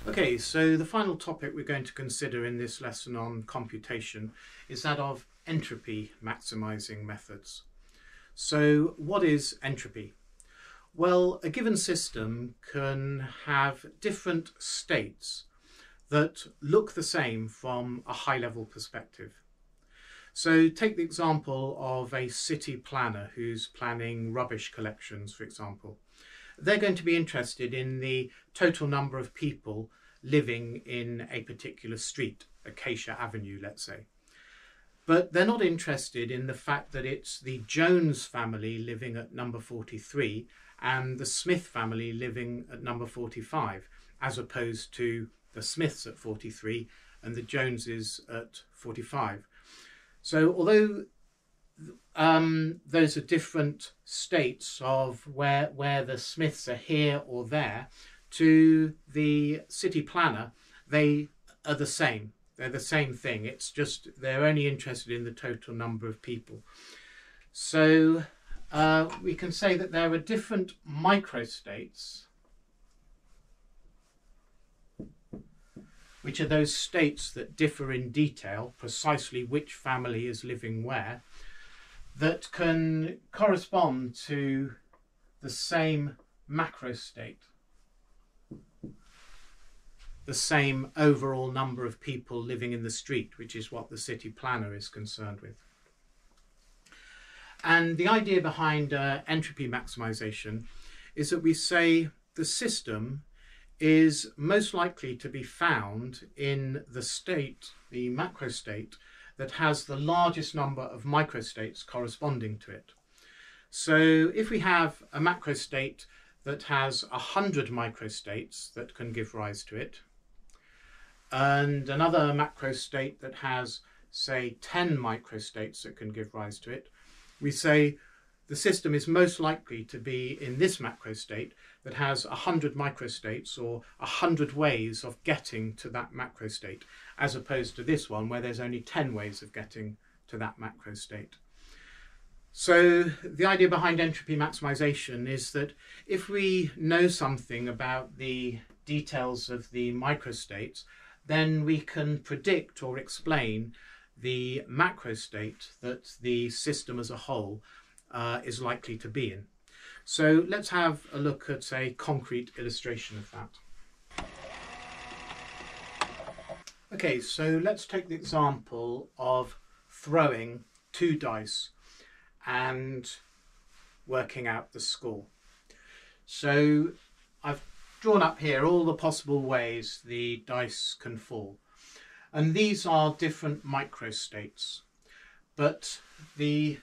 Okay, so the final topic we're going to consider in this lesson on computation is that of entropy maximizing methods. So what is entropy? Well, a given system can have different states that look the same from a high-level perspective. So take the example of a city planner who's planning rubbish collections, for example. They're going to be interested in the total number of people living in a particular street, Acacia Avenue, let's say. But they're not interested in the fact that it's the Jones family living at number 43 and the Smith family living at number 45, as opposed to the Smiths at 43 and the Joneses at 45. So although those are different states of where the Smiths are here or there, to the city planner, they are the same. They're the same thing. It's just they're only interested in the total number of people. So we can say that there are different microstates, which are those states that differ in detail, precisely which family is living where, that can correspond to the same macrostate, the same overall number of people living in the street, which is what the city planner is concerned with. And the idea behind entropy maximization is that we say the system is most likely to be found in the state, the macrostate, that has the largest number of microstates corresponding to it. So if we have a macrostate that has 100 microstates that can give rise to it, and another macrostate that has, say, 10 microstates that can give rise to it, we say the system is most likely to be in this macrostate that has 100 microstates, or 100 ways of getting to that macrostate, as opposed to this one where there's only 10 ways of getting to that macrostate. So the idea behind entropy maximization is that if we know something about the details of the microstates, then we can predict or explain the macrostate that the system as a whole is likely to be in. So let's have a look at a concrete illustration of that. Okay, so let's take the example of throwing 2 dice and working out the score. So I've drawn up here all the possible ways the dice can fall. And these are different microstates, but the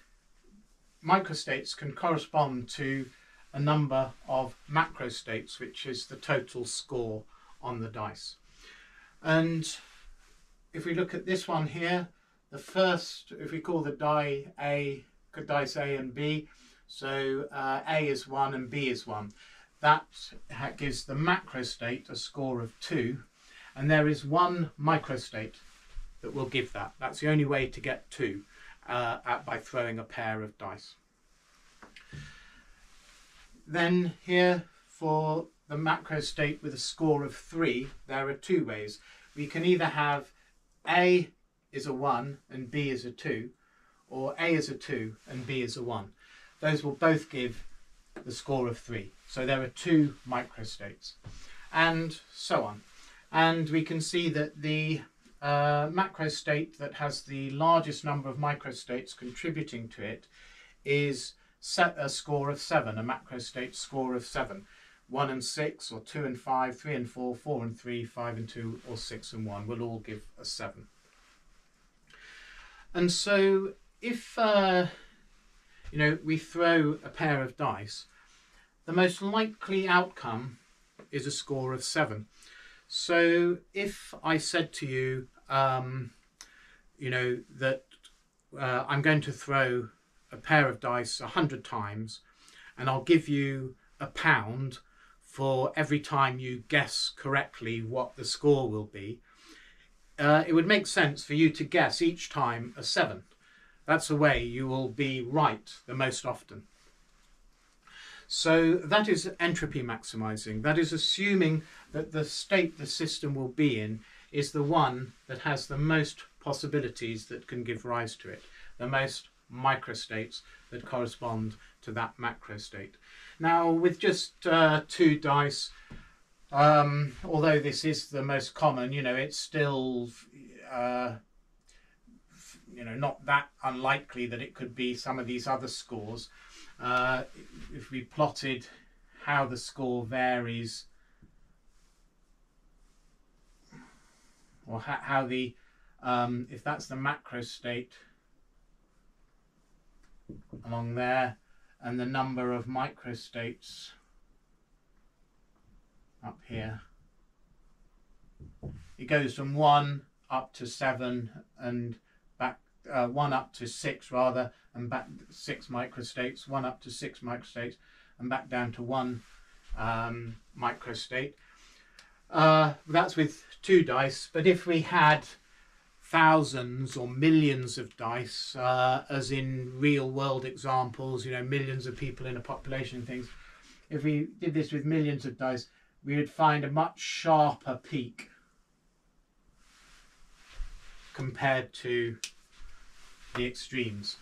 microstates can correspond to a number of macrostates, which is the total score on the dice. And if we look at this one here, the first, if we call the dice A and B, so A is 1 and B is 1, that gives the macrostate a score of 2, and there is one microstate that will give that. That's the only way to get 2 by throwing a pair of dice. Then here, for the macrostate with a score of 3, there are 2 ways. We can either have A is a 1 and B is a 2, or A is a 2 and B is a 1. Those will both give the score of 3. So there are 2 microstates, and so on. And we can see that the macrostate that has the largest number of microstates contributing to it is a score of 7, a macrostate score of 7. 1 and 6, or 2 and 5, 3 and 4, 4 and 3, 5 and 2, or 6 and 1 will all give a 7. And so if we throw a pair of dice, the most likely outcome is a score of 7. So if I said to you, that I'm going to throw a pair of dice 100 times, and I'll give you £1 for every time you guess correctly what the score will be, it would make sense for you to guess each time a 7. That's the way you will be right the most often. So that is entropy maximizing. That is assuming that the state the system will be in is the one that has the most possibilities that can give rise to it, the most microstates that correspond to that macro state. Now, with just 2 dice, although this is the most common, it's still not that unlikely that it could be some of these other scores. If we plotted how the score varies, or how the if that's the macro state along there, and the number of microstates up here, it goes from 1 up to 7 and back, 1 up to 6 rather, and back 6 microstates, 1 up to 6 microstates, and back down to 1 microstate. That's with 2 dice, but if we had thousands or millions of dice, as in real world examples, millions of people in a population and things, if we did this with millions of dice, we would find a much sharper peak compared to the extremes.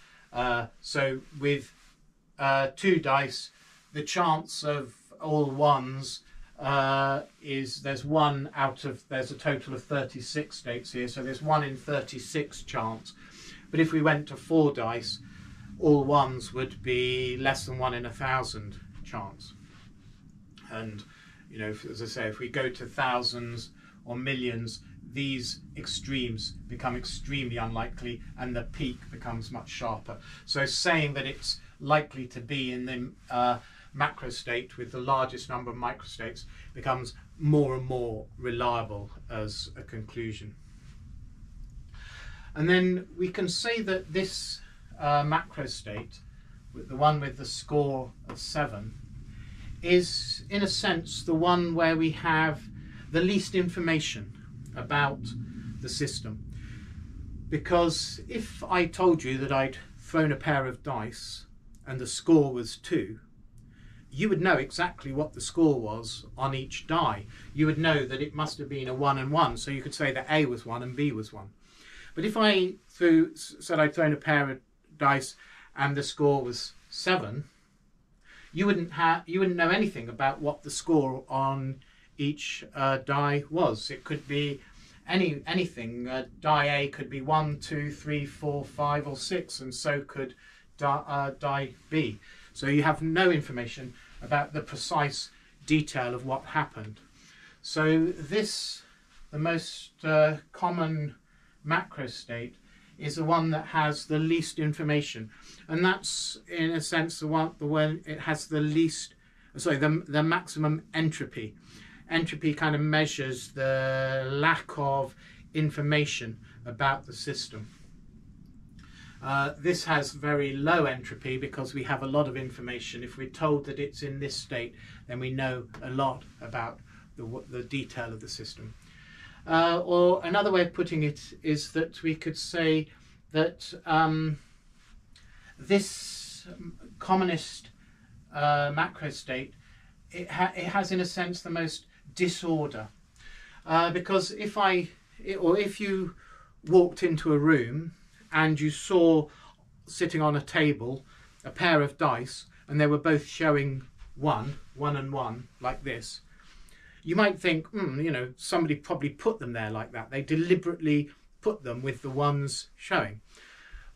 So with 2 dice, the chance of all ones is there's a total of 36 states here, so there's 1 in 36 chance. But if we went to 4 dice, all ones would be less than 1 in 1,000 chance. And as I say, if we go to thousands or millions, these extremes become extremely unlikely and the peak becomes much sharper. So saying that it's likely to be in the macro state with the largest number of microstates becomes more and more reliable as a conclusion. And then we can say that this macro state, the one with the score of 7, is in a sense the one where we have the least information about the system. Because if I told you that I'd thrown a pair of dice and the score was 2, you would know exactly what the score was on each die. You would know that it must have been a 1 and 1, so you could say that A was 1 and B was 1. But if I said I'd thrown a pair of dice and the score was 7, you wouldn't know anything about what the score on each die was. It could be anything. Die A could be 1, 2, 3, 4, 5 or 6, and so could die B. So you have no information about the precise detail of what happened. So the most common macro state is the one that has the least information, and that's in a sense the one it has the least, the maximum entropy. Entropy kind of measures the lack of information about the system. This has very low entropy because we have a lot of information. If we're told that it's in this state, then we know a lot about the detail of the system. Or another way of putting it is that we could say that this commonest macro state, it has in a sense the most disorder, because if you walked into a room and you saw sitting on a table a pair of dice and they were both showing 1 and 1 like this, you might think, somebody probably put them there like that. They deliberately put them with the ones showing.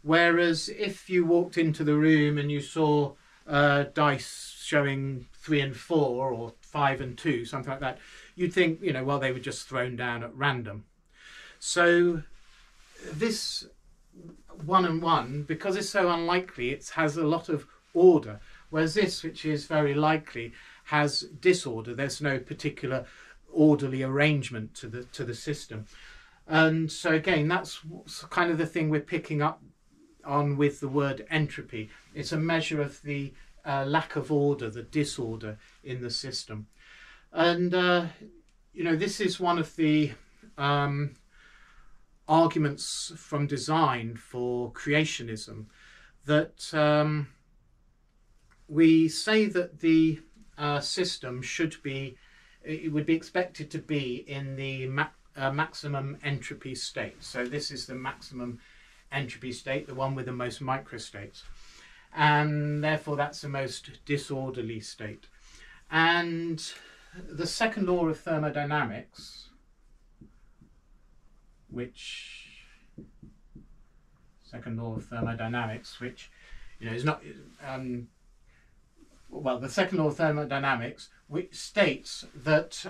Whereas if you walked into the room and you saw dice showing 3 and 4 or 5 and 2, something like that, you'd think, well, they were just thrown down at random. So this 1 and 1, because it's so unlikely, it has a lot of order. Whereas this, which is very likely, has disorder. There's no particular orderly arrangement to the system. And so again, that's kind of the thing we're picking up on with the word entropy. It's a measure of the lack of order, the disorder in the system. And this is one of the arguments from design for creationism, that we say that the system it would be expected to be in the maximum entropy state. So this is the maximum entropy state, the one with the most microstates, and therefore that's the most disorderly state. And the second law of thermodynamics, which is not well, the second law of thermodynamics, which states that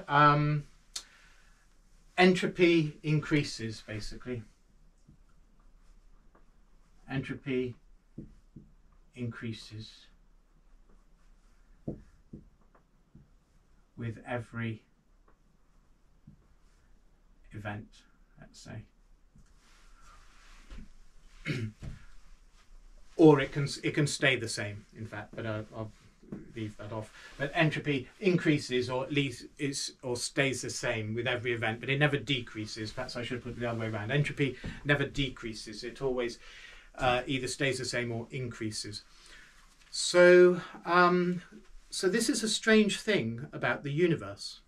entropy increases, basically. Entropy increases with every event, let's say. Or it can stay the same, in fact, but I'll leave that off. But entropy increases, or at least stays the same with every event, but it never decreases. Perhaps I should put it the other way around. Entropy never decreases. It always either stays the same or increases. So, so this is a strange thing about the universe.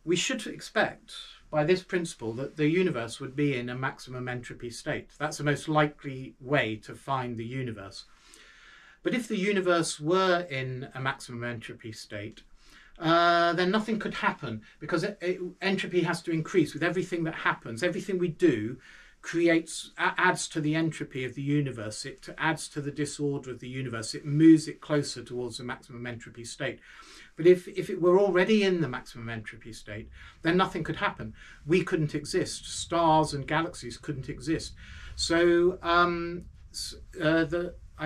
We should expect, by this principle, that the universe would be in a maximum entropy state. That's the most likely way to find the universe. But if the universe were in a maximum entropy state, then nothing could happen, because entropy has to increase with everything that happens. Everything we do adds to the entropy of the universe. It adds to the disorder of the universe. It moves it closer towards the maximum entropy state. But if it were already in the maximum entropy state, then nothing could happen. We couldn't exist. Stars and galaxies couldn't exist. So I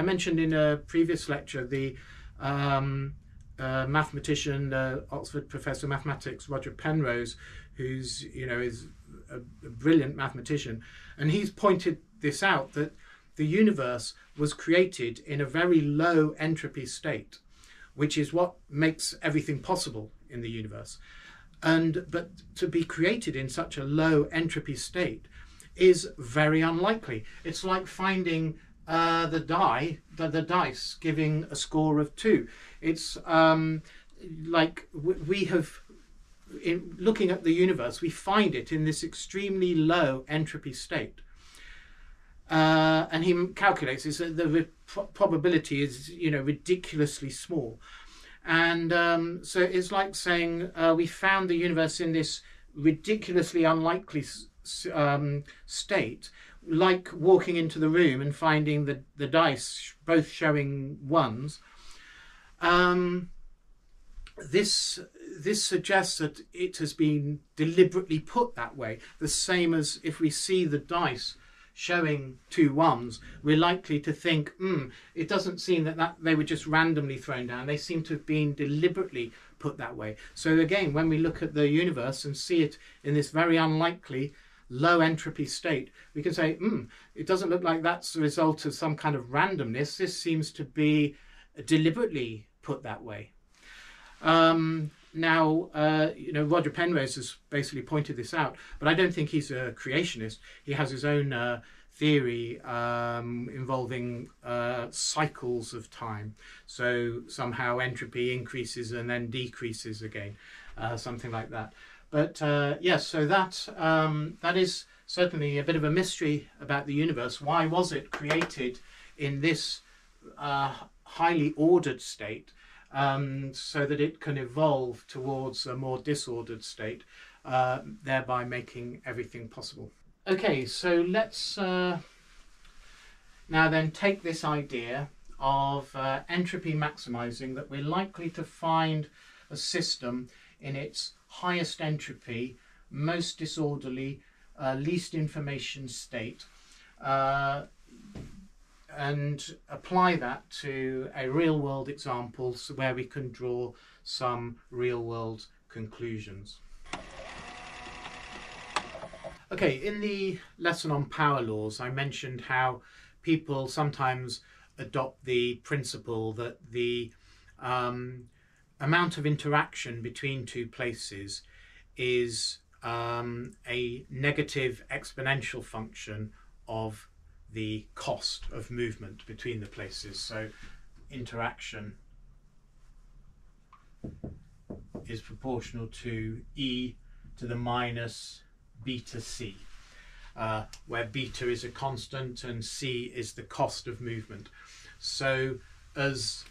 mentioned in a previous lecture the mathematician, Oxford Professor of Mathematics, Roger Penrose, who's is a brilliant mathematician, and he's pointed this out, that the universe was created in a very low entropy state, which is what makes everything possible in the universe. But to be created in such a low entropy state is very unlikely. It's like finding the dice giving a score of 2. It's like we have, in looking at the universe, we find it in this extremely low entropy state. And he calculates is that the probability is ridiculously small. And so it's like saying we found the universe in this ridiculously unlikely state, like walking into the room and finding the dice both showing 1s. This suggests that it has been deliberately put that way, the same as if we see the dice showing 2 1s, we're likely to think, it doesn't seem that they were just randomly thrown down. They seem to have been deliberately put that way. So again, when we look at the universe and see it in this very unlikely low entropy state, we can say, it doesn't look like that's the result of some kind of randomness. This seems to be deliberately put that way. Now, Roger Penrose has basically pointed this out, but I don't think he's a creationist. He has his own theory involving cycles of time. So somehow entropy increases and then decreases again, something like that. But yes, so that is certainly a bit of a mystery about the universe. Why was it created in this highly ordered state? So that it can evolve towards a more disordered state, thereby making everything possible. Okay, so let's now then take this idea of entropy maximizing, that we're likely to find a system in its highest entropy, most disorderly, least information state, and apply that to a real world example, so where we can draw some real world conclusions. Okay, in the lesson on power laws, I mentioned how people sometimes adopt the principle that the amount of interaction between 2 places is a negative exponential function of the cost of movement between the places. So interaction is proportional to e to the minus beta c, where beta is a constant and c is the cost of movement. So as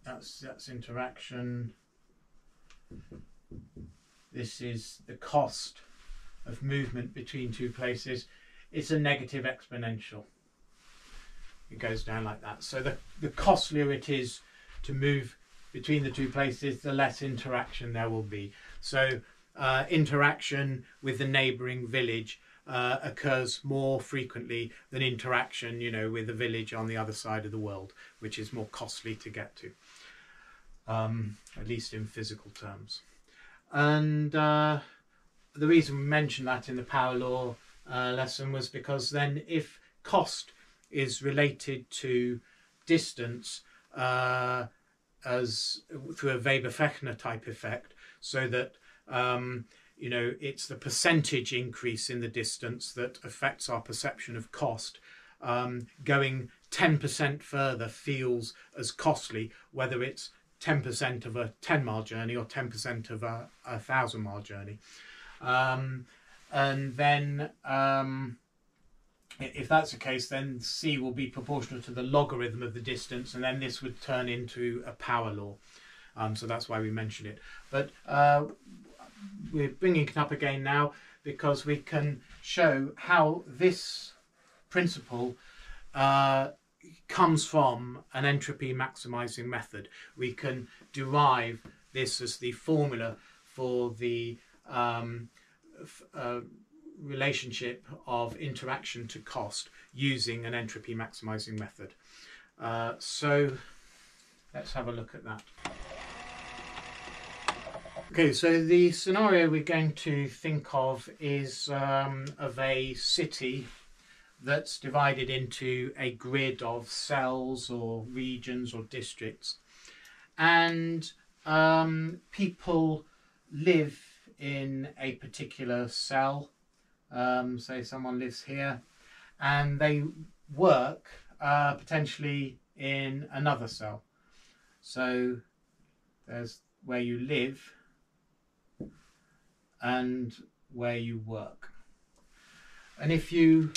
that's interaction. This is the cost of movement between two places. It's a negative exponential. It goes down like that. So the costlier it is to move between the two places, the less interaction there will be. So interaction with the neighbouring village occurs more frequently than interaction, you know, with a village on the other side of the world, which is more costly to get to, at least in physical terms. And the reason we mentioned that in the power law lesson was because then if cost is related to distance as through a Weber-Fechner type effect, so that you know, it's the percentage increase in the distance that affects our perception of cost. Going 10% further feels as costly, whether it's 10% of a 10-mile journey or 10% of a 1,000-mile journey. And then if that's the case, then c will be proportional to the logarithm of the distance, and then this would turn into a power law. So that's why we mention it. But we're bringing it up again now because we can show how this principle comes from an entropy maximizing method. We can derive this as the formula for the relationship of interaction to cost using an entropy maximizing method. So let's have a look at that. Okay, so the scenario we're going to think of is of a city that's divided into a grid of cells or regions or districts, and people live in a particular cell. Say someone lives here and they work potentially in another cell. So there's where you live and where you work. And if you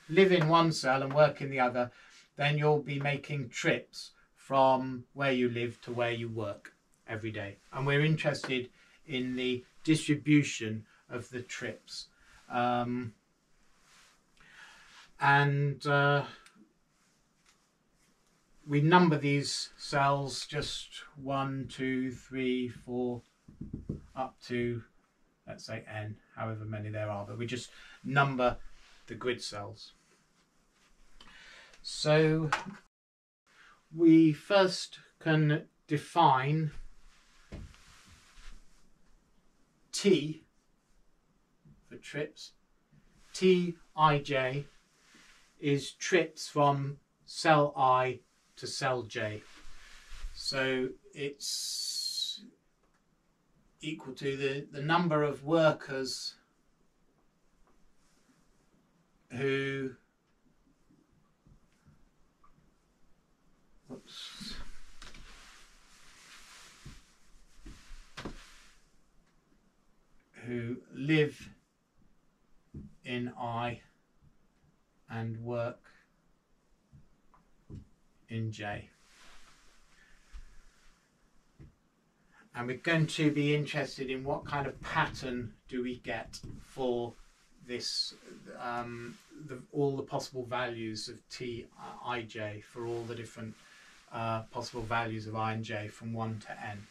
live in one cell and work in the other, then you'll be making trips from where you live to where you work every day. And we're interested in the distribution of the trips. We number these cells just 1, 2, 3, 4 up to, let's say, n, however many there are, but we just number the grid cells. So we first can define T for trips. Tij is trips from cell I to cell j. So it's equal to the number of workers who live in I and work in j. And we're going to be interested in what kind of pattern do we get for this, all the possible values of Tij for all the different possible values of I and j from 1 to n.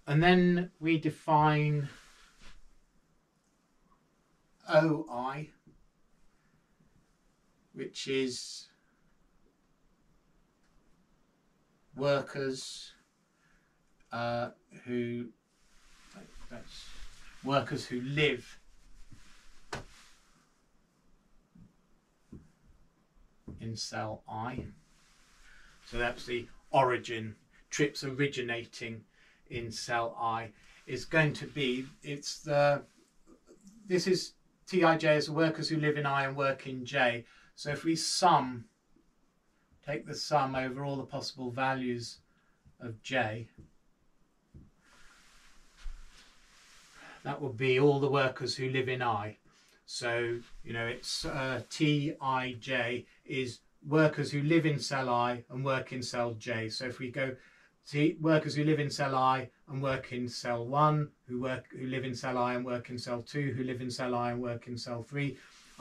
And then we define OI, which is workers who live in cell I. So that's the origin, trips originating in cell I is going to be, this is Tij is the workers who live in I and work in J. So if we take the sum over all the possible values of J, that would be all the workers who live in I. So, you know, it's Tij is workers who live in cell I and work in cell J. So if we go workers who live in cell I and work in cell 1, who live in cell I and work in cell 2, who live in cell I and work in cell 3.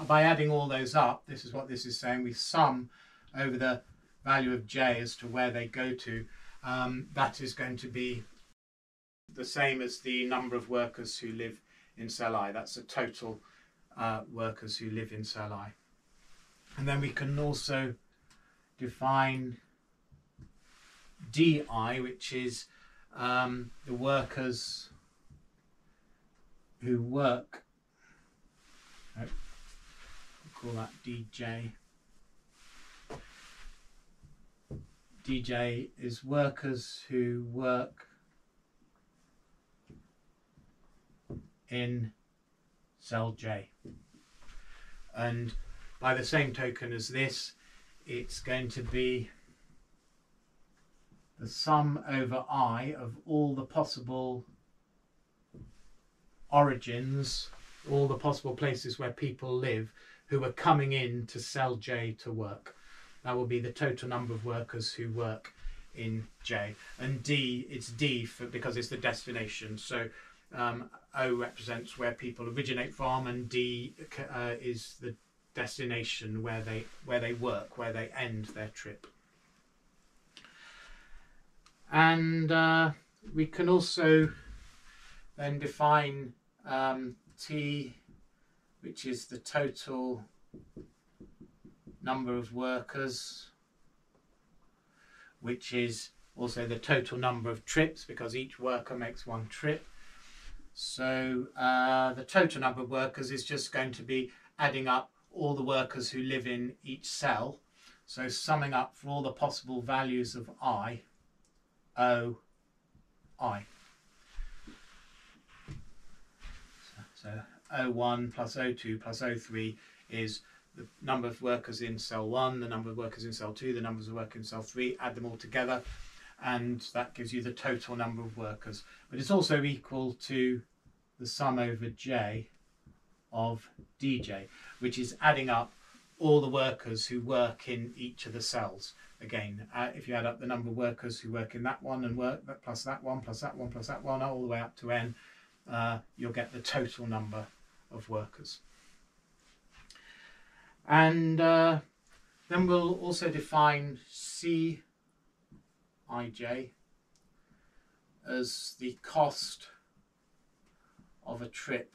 By adding all those up, this is what this is saying, we sum over the value of J as to where they go to. That is going to be the same as the number of workers who live in cell I. That's the total workers who live in cell I. And then we can also define Di, which is the workers who work. We'll call that Dj. Dj is workers who work in cell J. And by the same token as this, it's going to be the sum over I of all the possible origins, all the possible places where people live who are coming in to cell J to work. That will be the total number of workers who work in J. And D, it's D because it's the destination. So O represents where people originate from, and D is the destination where they work, where they end their trip. And we can also then define T, which is the total number of workers, which is also the total number of trips, because each worker makes one trip. So the total number of workers is just going to be adding up all the workers who live in each cell. So summing up for all the possible values of I, O, I. So O1 plus O2 plus O3 is the number of workers in cell 1, the number of workers in cell 2, the numbers of workers in cell 3, add them all together, and that gives you the total number of workers. But it's also equal to the sum over J of Dj, which is adding up all the workers who work in each of the cells. Again, if you add up the number of workers who work in that one and work plus that one plus that one plus that one all the way up to n, you'll get the total number of workers. And then we'll also define Cij as the cost of a trip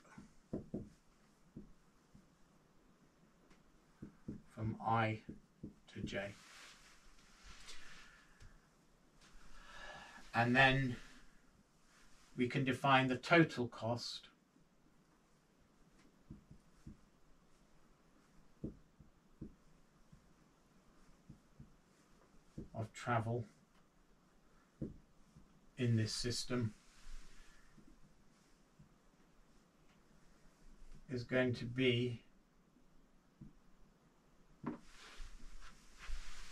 from I to J. And then we can define the total cost of travel in this system is going to be,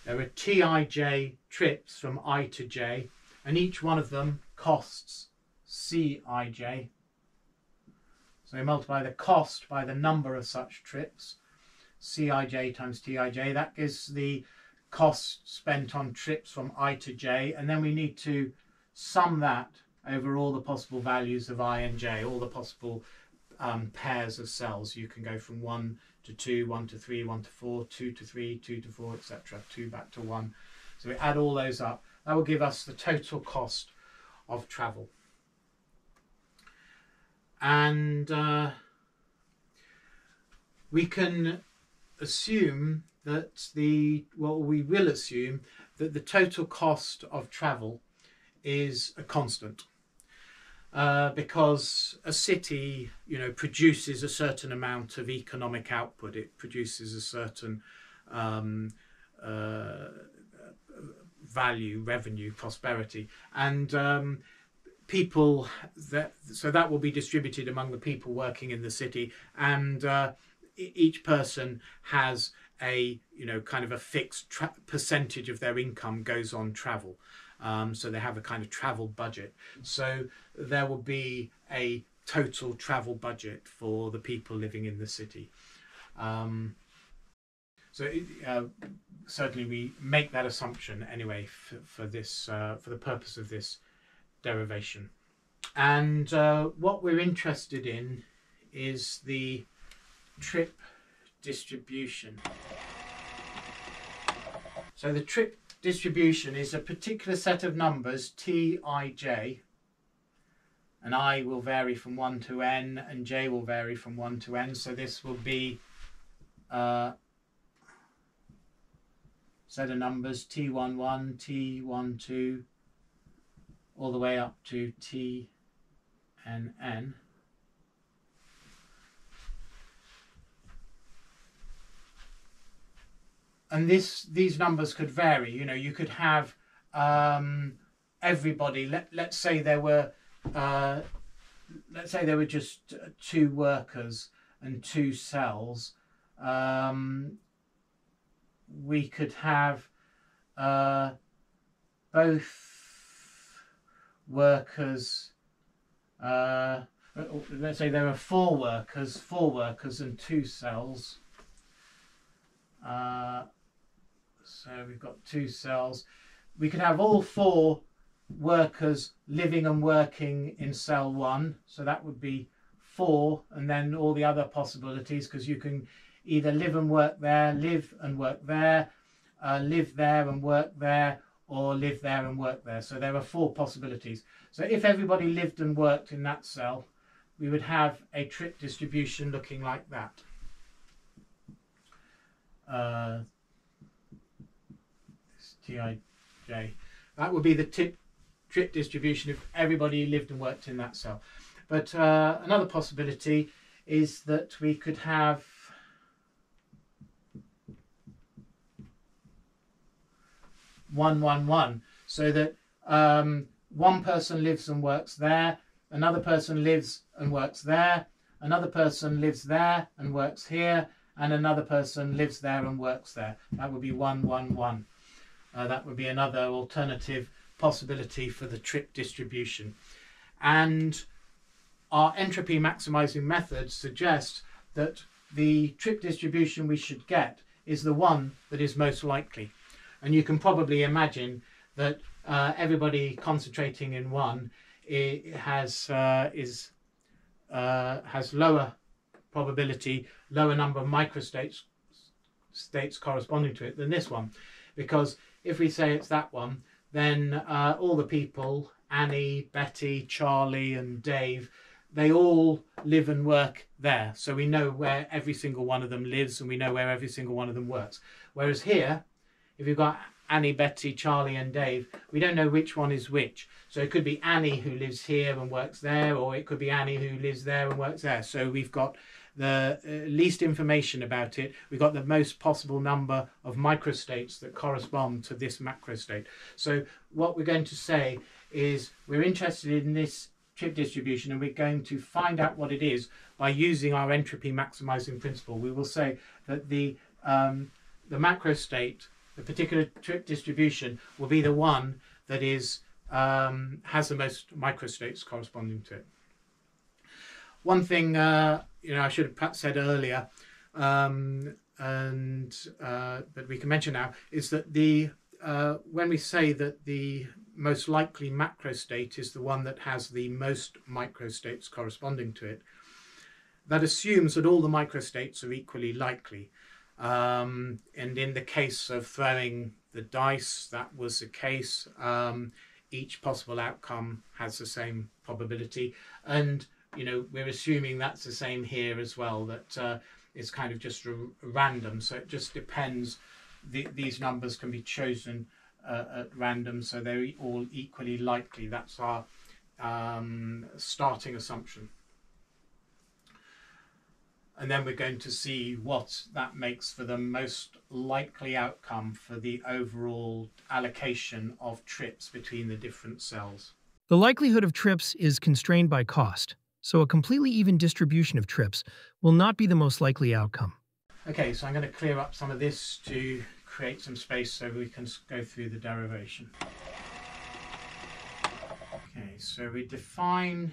there are Tij trips from I to J, and each one of them costs Cij. So we multiply the cost by the number of such trips, Cij times Tij. That gives the cost spent on trips from I to J, and then we need to sum that over all the possible values of I and J, all the possible pairs of cells. You can go from 1 to 2, 1 to 3, 1 to 4, 2 to 3, 2 to 4, etc., 2 back to 1. So we add all those up. That will give us the total cost of travel. And we can assume that we will assume that the total cost of travel is a constant. Because a city, produces a certain amount of economic output. It produces a certain value, revenue, prosperity, and people so that will be distributed among the people working in the city, and each person has a kind of a fixed percentage of their income goes on travel. So they have a kind of travel budget. So there will be a total travel budget for the people living in the city. Certainly we make that assumption anyway for this for the purpose of this derivation. And what we're interested in is the trip distribution. So the trip distribution is a particular set of numbers, Tij, and I will vary from 1 to n, and j will vary from 1 to n. So this will be set of numbers T11, T12, all the way up to T and n. And these numbers could vary. You could have everybody. Let's say there were just 2 workers and 2 cells. We could have both workers. Let's say there are 4 workers and 2 cells. So we've got 2 cells. We could have all 4 workers living and working in cell 1. So that would be 4, and then all the other possibilities, because you can either live and work there, live and work there, live there and work there, or live there and work there. So there are 4 possibilities. So if everybody lived and worked in that cell, we would have a trip distribution looking like that. Tij. That would be the trip distribution if everybody lived and worked in that cell. But another possibility is that we could have one, so that one person lives and works there, another person lives and works there, another person lives there and works here, and another person lives there and works there. That would be 1. That would be another alternative possibility for the trip distribution. And our entropy maximizing method suggests that the trip distribution we should get is the one that is most likely. And you can probably imagine that everybody concentrating in 1 has lower probability, lower number of microstates corresponding to it than this one. Because if we say it's that one, then all the people, Annie, Betty, Charlie and Dave, they all live and work there. So we know where every single one of them lives, and we know where every single one of them works. Whereas here, if you've got Annie, Betty, Charlie and Dave, we don't know which one is which. So it could be Annie who lives here and works there, or it could be Annie who lives there and works there. So we've got the least information about it. We've got the most possible number of microstates that correspond to this macrostate. So what we're going to say is we're interested in this trip distribution, and we're going to find out what it is by using our entropy maximizing principle. We will say that the macrostate, the particular trip distribution, will be the one that is has the most microstates corresponding to it. One thing I should have perhaps said earlier, but we can mention now, is that when we say that the most likely macrostate is the one that has the most microstates corresponding to it, that assumes that all the microstates are equally likely. And in the case of throwing the dice, that was the case. Each possible outcome has the same probability, and we're assuming that's the same here as well, that it's kind of just random. So it just depends. These numbers can be chosen at random, so they're all equally likely. That's our starting assumption. And then we're going to see what that makes for the most likely outcome for the overall allocation of trips between the different cells. The likelihood of trips is constrained by cost, so a completely even distribution of trips will not be the most likely outcome. Okay, so I'm going to clear up some of this to create some space so we can go through the derivation. Okay, so we define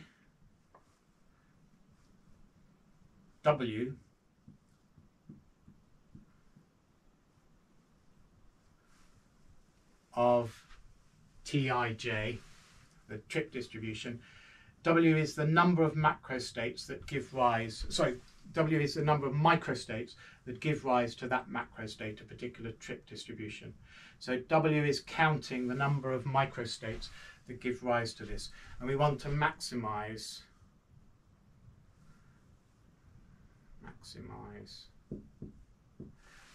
W of Tij, the trip distribution. W is the number of macrostates that give rise, W is the number of microstates that give rise to that macrostate, a particular trip distribution. So W is counting the number of microstates that give rise to this. And we want to maximize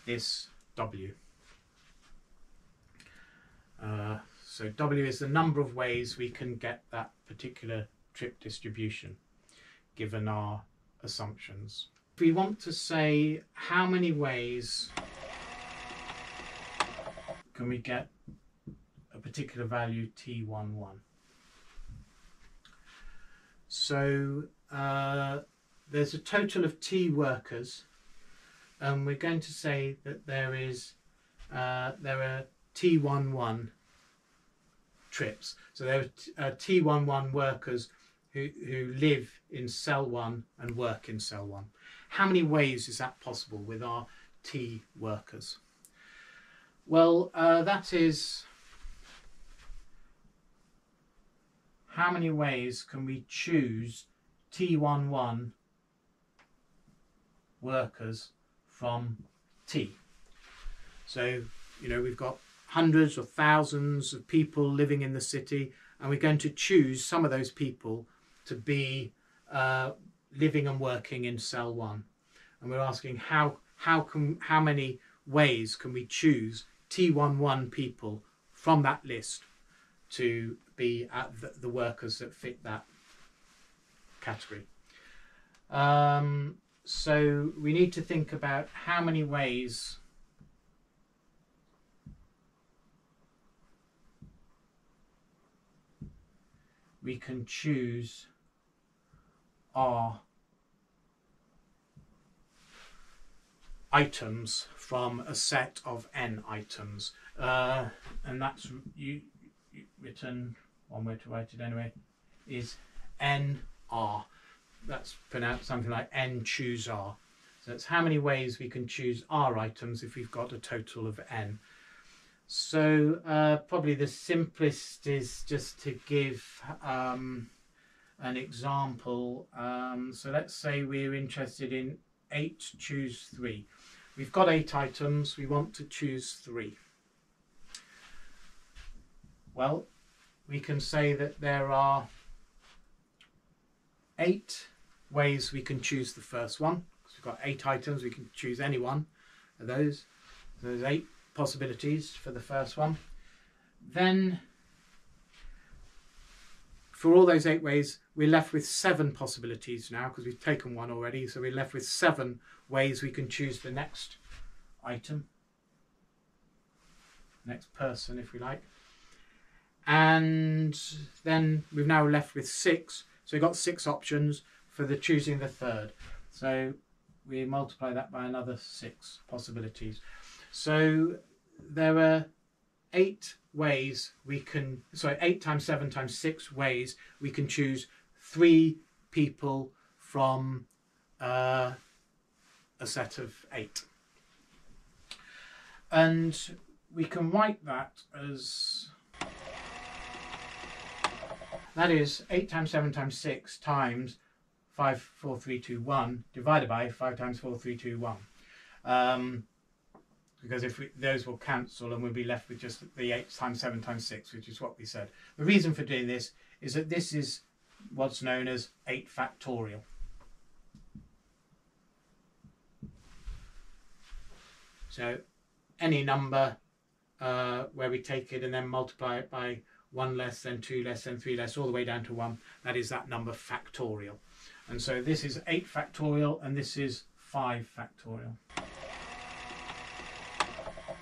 this W. So W is the number of ways we can get that particular trip distribution given our assumptions. If we want to say how many ways can we get a particular value T11. So there's a total of T workers, and we're going to say that there are T11 trips. So there are T11 workers who live in cell 1 and work in cell 1. How many ways is that possible with our T workers? Well, that is, how many ways can we choose T11 workers from T? So, you know, we've got hundreds or thousands of people living in the city, and we're going to choose some of those people to be living and working in cell 1. And we're asking how many ways can we choose T11 people from that list to be the workers that fit that category. So we need to think about how many ways we can choose our items from a set of n items, and that's written, one way to write it anyway, is nr. That's pronounced something like n choose r. So it's how many ways we can choose r items if we've got a total of n. So probably the simplest is just to give an example. So let's say we're interested in 8 choose 3. We've got 8 items, we want to choose 3. Well, we can say that there are 8 ways we can choose the first one. So we've got 8 items, we can choose any one of those. So there's 8 possibilities for the first one. Then for all those 8 ways, we're left with 7 possibilities now, because we've taken one already. So we're left with 7 ways we can choose the next item, next person, if we like. And then we've now left with 6. So we've got 6 options for the choosing the third. So we multiply that by another 6 possibilities. So there are 8 ways we can, 8 times 7 times 6 ways we can choose 3 people from a set of 8. And we can write that as, that is 8 times 7 times 6 times 5, 4, 3, 2, 1 divided by 5 times 4, 3, 2, 1. Because if those will cancel and we'll be left with just the 8 times 7 times 6, which is what we said. The reason for doing this is that this is what's known as 8 factorial. So any number where we take it and then multiply it by 1 less, then 2 less, then 3 less, all the way down to 1, that is that number factorial. And so this is 8 factorial and this is 5 factorial.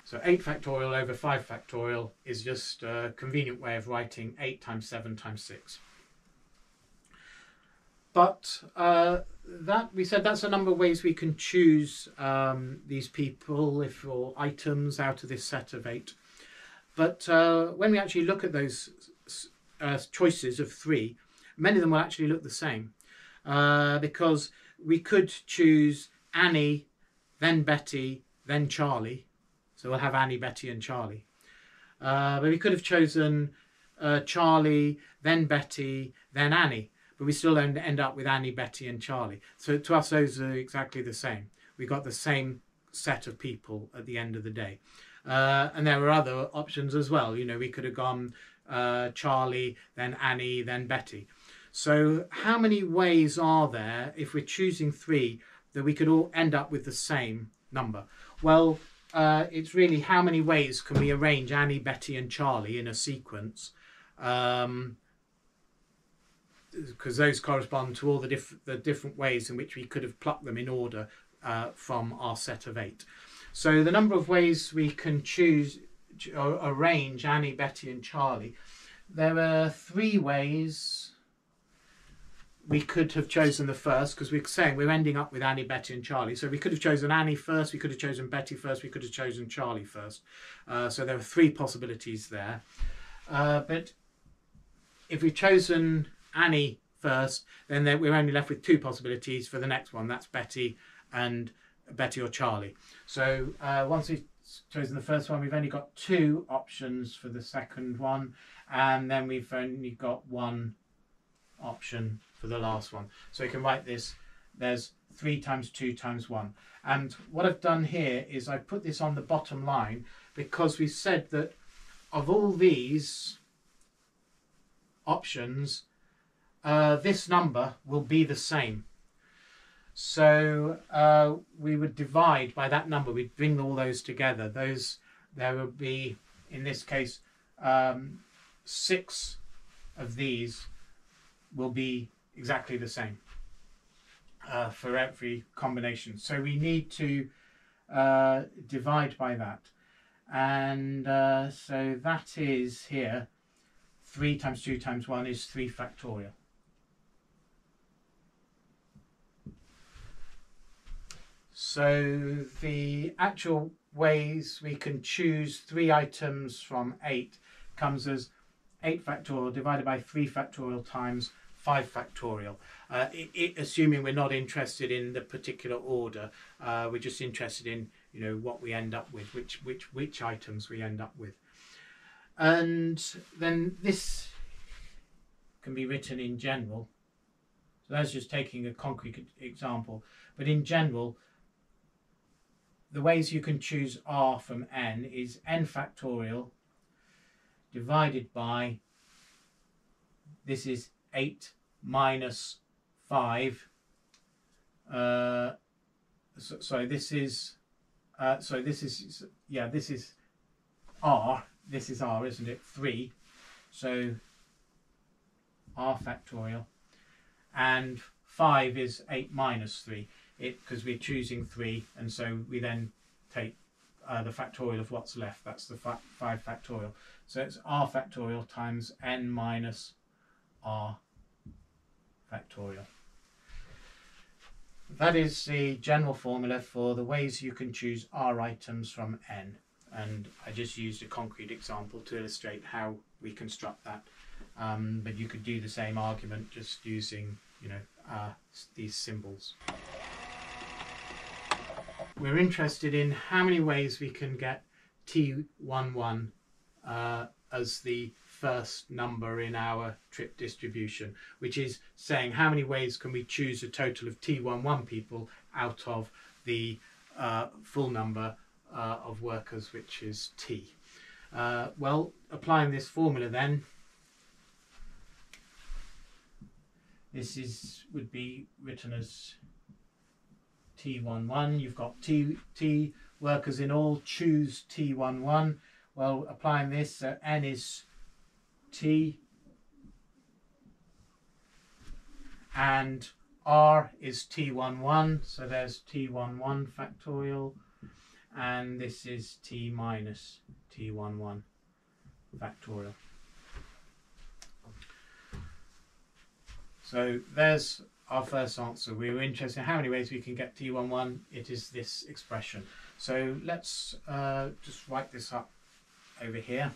So 8 factorial over 5 factorial is just a convenient way of writing 8 times 7 times 6. But that we said that's a number of ways we can choose these people or items out of this set of 8. But when we actually look at those choices of 3, many of them will actually look the same, because we could choose Annie, then Betty, then Charlie. So we'll have Annie, Betty and Charlie. But we could have chosen Charlie, then Betty, then Annie. But we still end up with Annie, Betty and Charlie. So to us, those are exactly the same. We got the same set of people at the end of the day. And there were other options as well. You know, we could have gone Charlie, then Annie, then Betty. So how many ways are there, if we're choosing 3, that we could all end up with the same number? Well, it's really how many ways can we arrange Annie, Betty and Charlie in a sequence, because those correspond to all the different ways in which we could have plucked them in order from our set of 8. So the number of ways we can choose or arrange Annie, Betty and Charlie, there are 3 ways we could have chosen the first, because we're saying we're ending up with Annie, Betty and Charlie. So we could have chosen Annie first, we could have chosen Betty first, we could have chosen Charlie first. So there are 3 possibilities there. But if we've chosen Annie first, then we're only left with 2 possibilities for the next one. That's Betty or Charlie. So once we've chosen the first one, we've only got 2 options for the second one, and then we've only got 1 option for the last one. So you can write this, there's 3 times 2 times 1. And what I've done here is I put this on the bottom line, because we said that of all these options, this number will be the same. So we would divide by that number, we'd bring all those together. There would be, in this case, 6 of these will be exactly the same for every combination. So we need to divide by that. And so that is here, 3 times 2 times 1 is 3 factorial. So the actual ways we can choose 3 items from 8 comes as 8 factorial divided by 3 factorial times 5 factorial. Assuming we're not interested in the particular order, we're just interested in, you know, what we end up with, which items we end up with. And then this can be written in general. So that's just taking a concrete example. But in general, the ways you can choose R from n is n factorial divided by, this is 8 minus 5. This is R. This is R, isn't it? 3. So R factorial. And 5 is 8 minus 3. Because we're choosing 3, and so we then take the factorial of what's left. That's the 5 factorial. So it's R factorial times n minus R factorial. That is the general formula for the ways you can choose R items from n. And I just used a concrete example to illustrate how we construct that. But you could do the same argument just using, you know, these symbols. We're interested in how many ways we can get T11 as the first number in our trip distribution, which is saying how many ways can we choose a total of T11 people out of the full number of workers, which is T. Well, applying this formula then, this would be written as T11. You've got T workers in all, choose T11. Well, applying this, n is T and R is T11, so there's T11 factorial, and this is t minus t11 factorial. So there's our first answer. We were interested in how many ways we can get t11. It is this expression. So let's just write this up over here.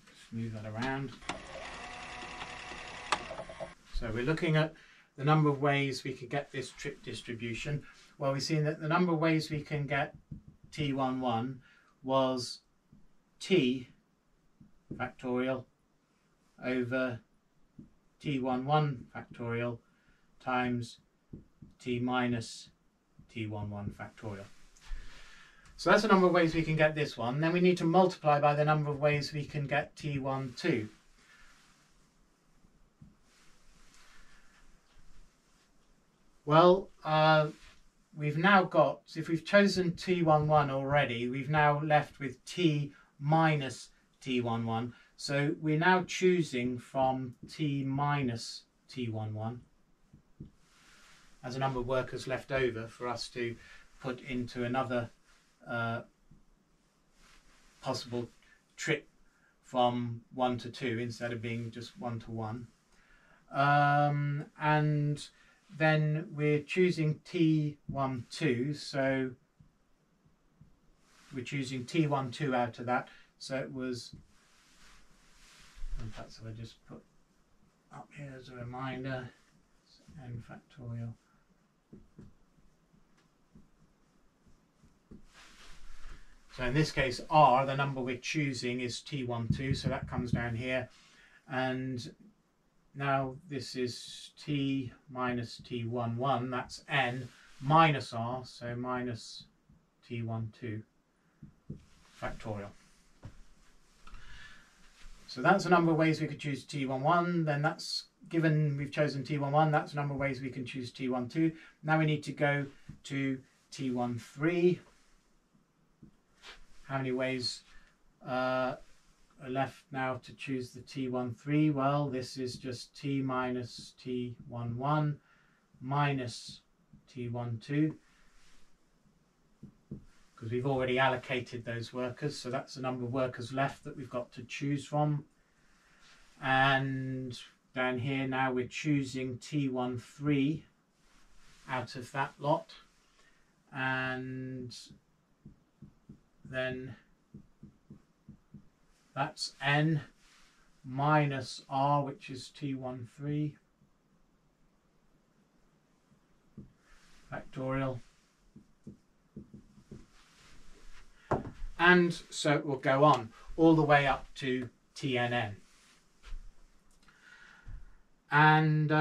Just move that around. So we're looking at the number of ways we could get this trip distribution. Well, we've seen that the number of ways we can get t11 was t factorial over t11 factorial times t minus t11 factorial. So that's the number of ways we can get this one. Then we need to multiply by the number of ways we can get t12. Well, we've now got, so if we've chosen t11 already, we've now left with t minus t11. So we're now choosing from t minus t11 as a number of workers left over for us to put into another possible trip from 1 to 2 instead of being just 1 to 1. And then we're choosing t12, so we're choosing t12 out of that. So it was, in fact, so I just put up here as a reminder, n factorial. So in this case, r, the number we're choosing is t12, so that comes down here. And now this is t minus t11, that's n minus r, so minus t12 factorial. So that's a number of ways we could choose t11. Then that's, given we've chosen t11, that's a number of ways we can choose t12. Now we need to go to t13. How many ways are left now to choose the t13? Well, this is just t minus t11 minus t12, because we've already allocated those workers, so that's the number of workers left that we've got to choose from. And down here now we're choosing t13 out of that lot, and then that's n minus r, which is t13 factorial. And so it will go on all the way up to tnn. And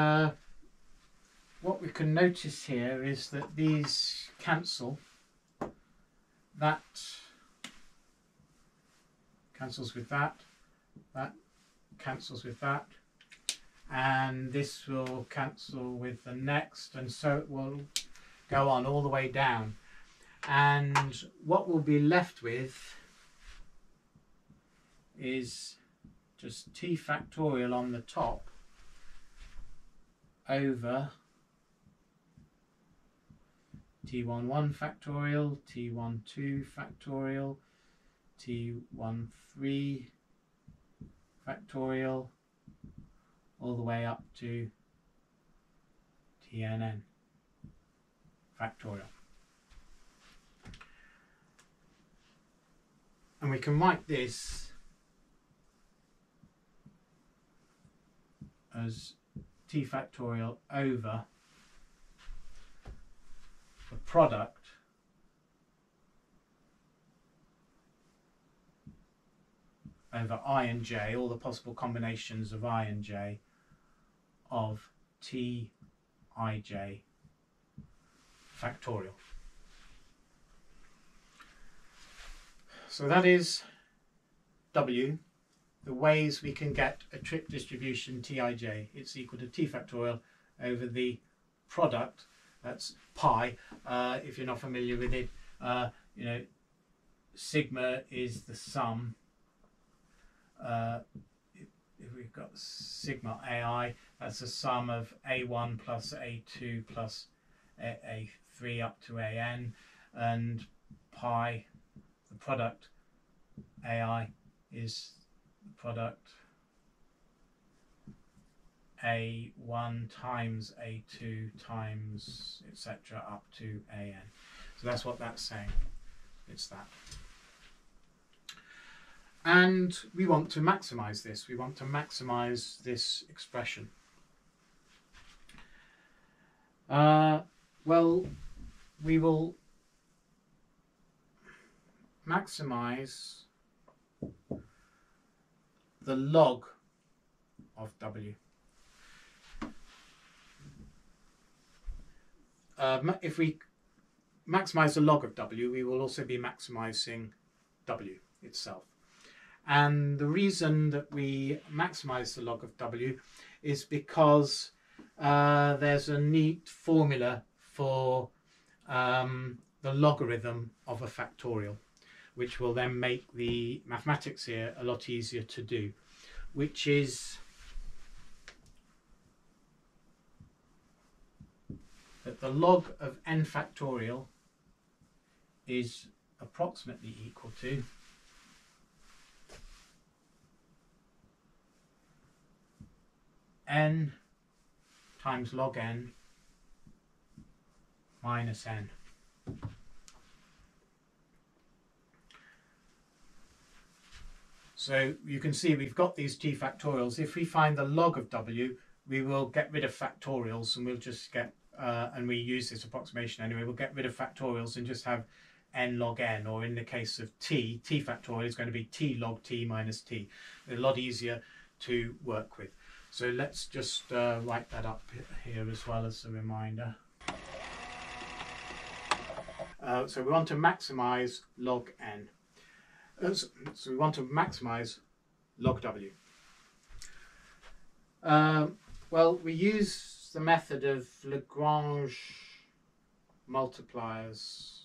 what we can notice here is that these cancel. That cancels with that, that cancels with that, and this will cancel with the next, and so it will go on all the way down. And what we'll be left with is just t factorial on the top over t11 factorial, t12 factorial, t13 factorial, all the way up to tnn factorial. And we can write this as t factorial over the product over I and j, all the possible combinations of I and j of t ij factorial. So that is W, the ways we can get a trip distribution Tij. It's equal to t factorial over the product, that's pi. If you're not familiar with it, you know, sigma is the sum. If we've got sigma ai, that's the sum of a1 plus a2 plus a3 up to an, and pi the product AI is the product A1 times A2 times etc. up to AN. So that's what that's saying. It's that. And we want to maximize this. We want to maximize this expression. Well, we will maximize the log of W. If we maximize the log of W, we will also be maximizing W itself. And the reason that we maximize the log of W is because there's a neat formula for the logarithm of a factorial, which will then make the mathematics here a lot easier to do, which is that the log of n factorial is approximately equal to n times log n minus n. So you can see we've got these t factorials. If we find the log of w, we will get rid of factorials, and we'll just get, and we use this approximation anyway, we'll get rid of factorials and just have n log n, or in the case of t factorial is going to be t log t minus t. A lot easier to work with. So let's just write that up here as well as a reminder. So we want to maximize log n. So we want to maximize log w. Well, we use the method of Lagrange multipliers.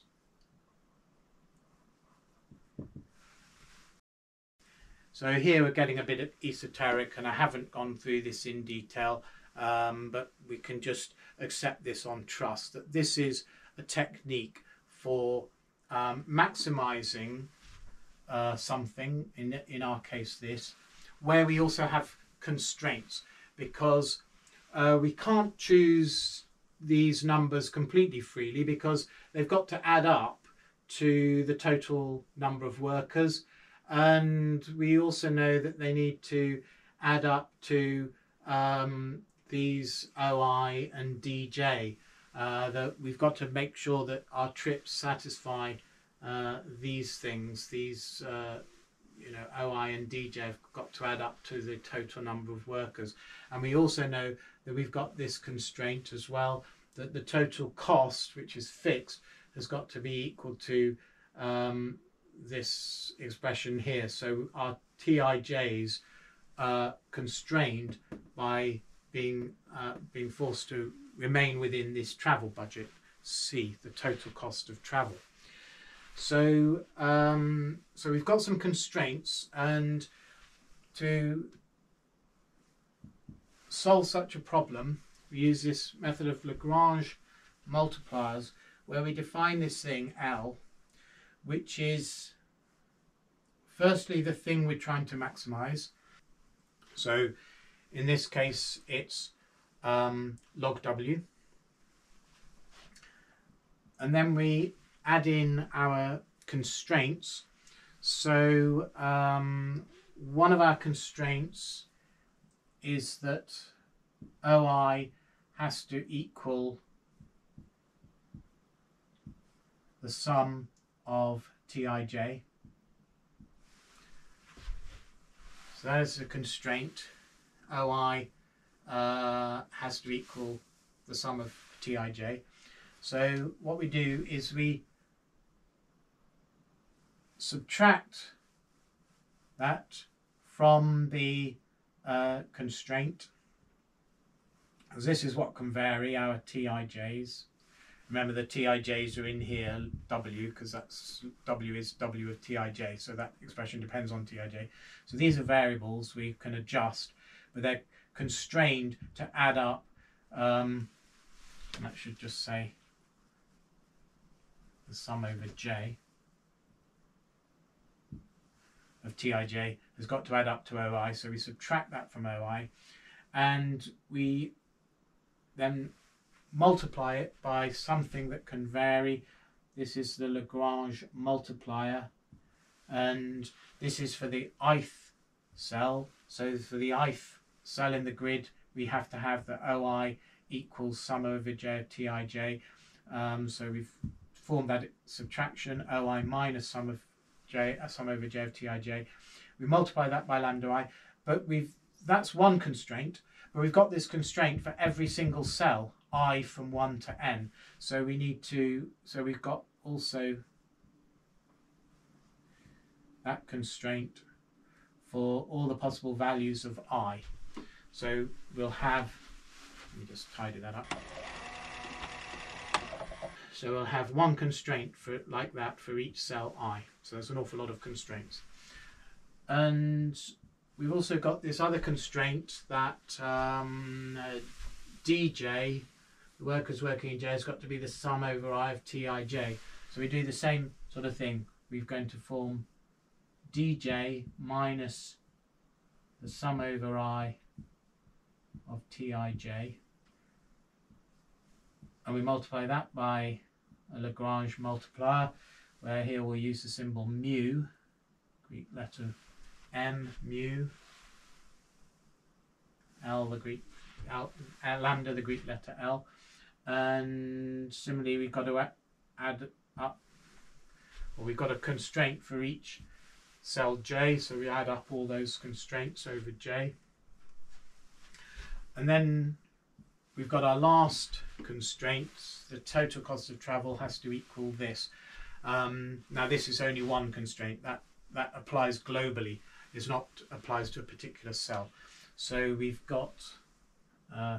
So here we're getting a bit esoteric, and I haven't gone through this in detail, but we can just accept this on trust, that this is a technique for maximizing something, in our case this, where we also have constraints, because we can't choose these numbers completely freely, because they've got to add up to the total number of workers, and we also know that they need to add up to these OI and DJ. That we've got to make sure that our trips satisfy these things. These OI and DJ have got to add up to the total number of workers, and we also know that we've got this constraint as well, that the total cost, which is fixed, has got to be equal to this expression here. So our TIJs are constrained by being forced to remain within this travel budget C, the total cost of travel. So so we've got some constraints, and to solve such a problem we use this method of Lagrange multipliers, where we define this thing L, which is firstly the thing we're trying to maximize. So in this case it's log w, and then we add in our constraints. So one of our constraints is that OI has to equal the sum of TIJ. So that is a constraint. OI has to equal the sum of TIJ. So what we do is we subtract that from the constraint, because this is what can vary, our TIJs. Remember, the TIJs are in here, W, because that's W is W of TIJ, so that expression depends on TIJ. So these are variables we can adjust, but they're constrained to add up, and that should just say the sum over J. tij has got to add up to oi, so we subtract that from oi, and we then multiply it by something that can vary. This is the Lagrange multiplier, and this is for the ith cell. So for the ith cell in the grid, we have to have the oi equals sum over j of tij. So we've formed that subtraction, oi minus sum over j of tij. We multiply that by lambda I, but that's one constraint, but we've got this constraint for every single cell, I from 1 to n. So we've got also that constraint for all the possible values of I. So we'll have, let me just tidy that up. So we'll have one constraint for like that for each cell I. So there's an awful lot of constraints. And we've also got this other constraint that dj, the workers working in j, has got to be the sum over I of tij. So we do the same sort of thing. We're going to form dj minus the sum over I of tij, and we multiply that by a Lagrange multiplier, where here we'll use the symbol mu, Greek letter m, mu, l, the Greek lambda, the Greek letter l, and similarly we've got to add up, or we've got a constraint for each cell j, so we add up all those constraints over j, and then we've got our last constraint. The total cost of travel has to equal this. Now this is only one constraint that applies globally. It's not applies to a particular cell. So we've got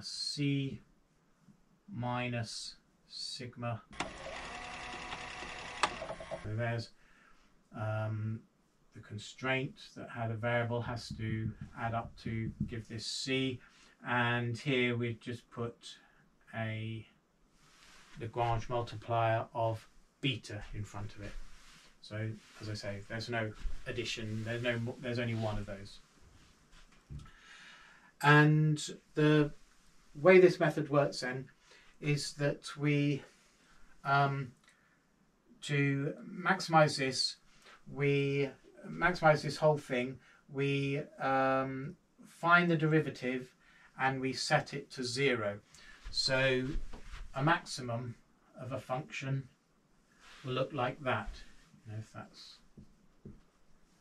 c minus sigma. So there's the constraint that had a variable has to add up to give this c, and here we've just put a Lagrange multiplier of beta in front of it. So as I say, there's no addition, there's only one of those. And the way this method works then is that we to maximize this, we maximize this whole thing, we find the derivative and we set it to 0. So a maximum of a function will look like that. You know, if that's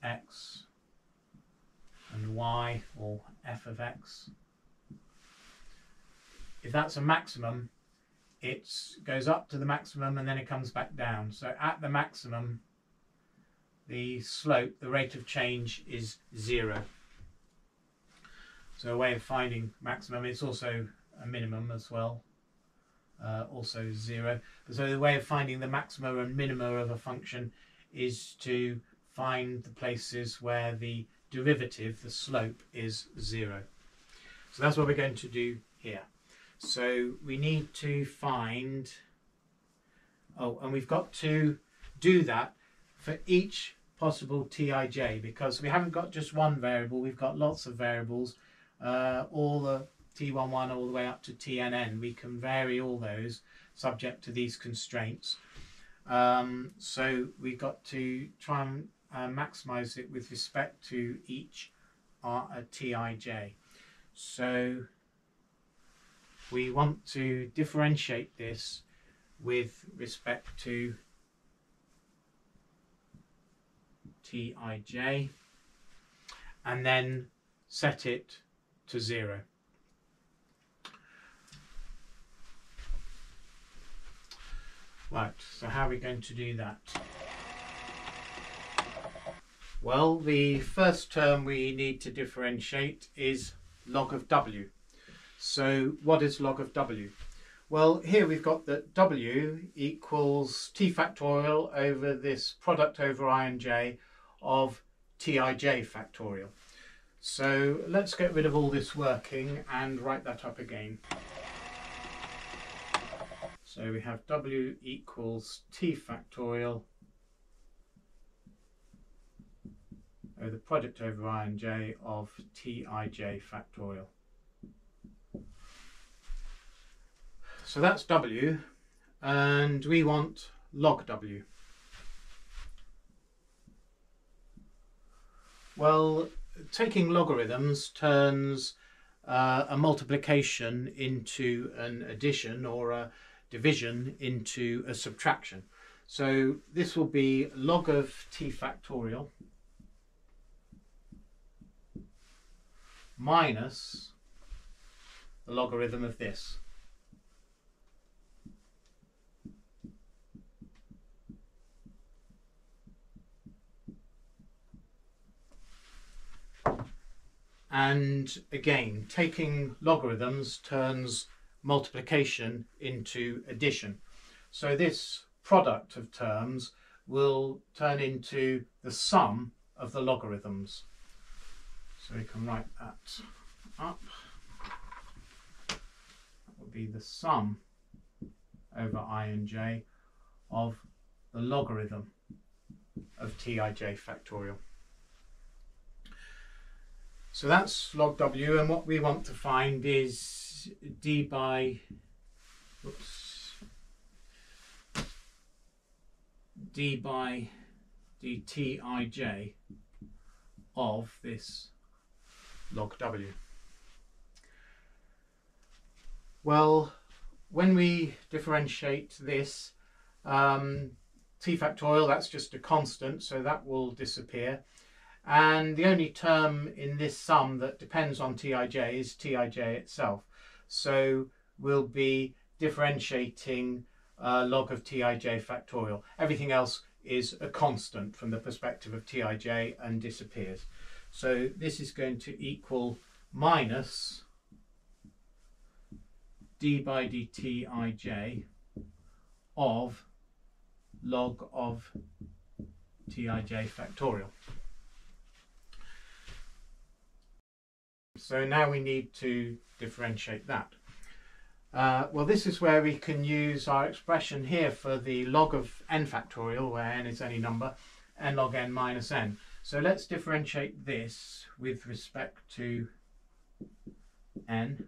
x and y, or f of x. If that's a maximum, it goes up to the maximum and then it comes back down. So at the maximum, the slope, the rate of change, is 0. So a way of finding maximum, it's also a minimum as well, also 0. So the way of finding the maximum and minimum of a function is to find the places where the derivative, the slope, is 0. So that's what we're going to do here. So we need to find, and we've got to do that for each possible tij, because we haven't got just one variable, we've got lots of variables, all the t11 all the way up to tnn. We can vary all those subject to these constraints. So we've got to try and maximize it with respect to each tij. So we want to differentiate this with respect to tij and then set it to 0. Right, so how are we going to do that? Well, the first term we need to differentiate is log of w. So what is log of w? Well, here we've got that w equals t factorial over this product over I and j of tij factorial. So let's get rid of all this working and write that up again. So we have w equals t factorial the product over I and j of Tij factorial. So that's W, and we want log W. Well, taking logarithms turns a multiplication into an addition, or a division into a subtraction. So this will be log of t factorial minus the logarithm of this. And again, taking logarithms turns multiplication into addition. So this product of terms will turn into the sum of the logarithms. So we can write that up. That would be the sum over I and j of the logarithm of Tij factorial. So that's log W, and what we want to find is d by dtij of this log W. Well, when we differentiate this, t factorial, that's just a constant, so that will disappear. And the only term in this sum that depends on Tij is Tij itself. So we'll be differentiating log of Tij factorial. Everything else is a constant from the perspective of Tij and disappears. So this is going to equal minus d by dtij of log of Tij factorial. So now we need to differentiate that. Well, this is where we can use our expression here for the log of n factorial, where n is any number, n log n minus n. So let's differentiate this with respect to n.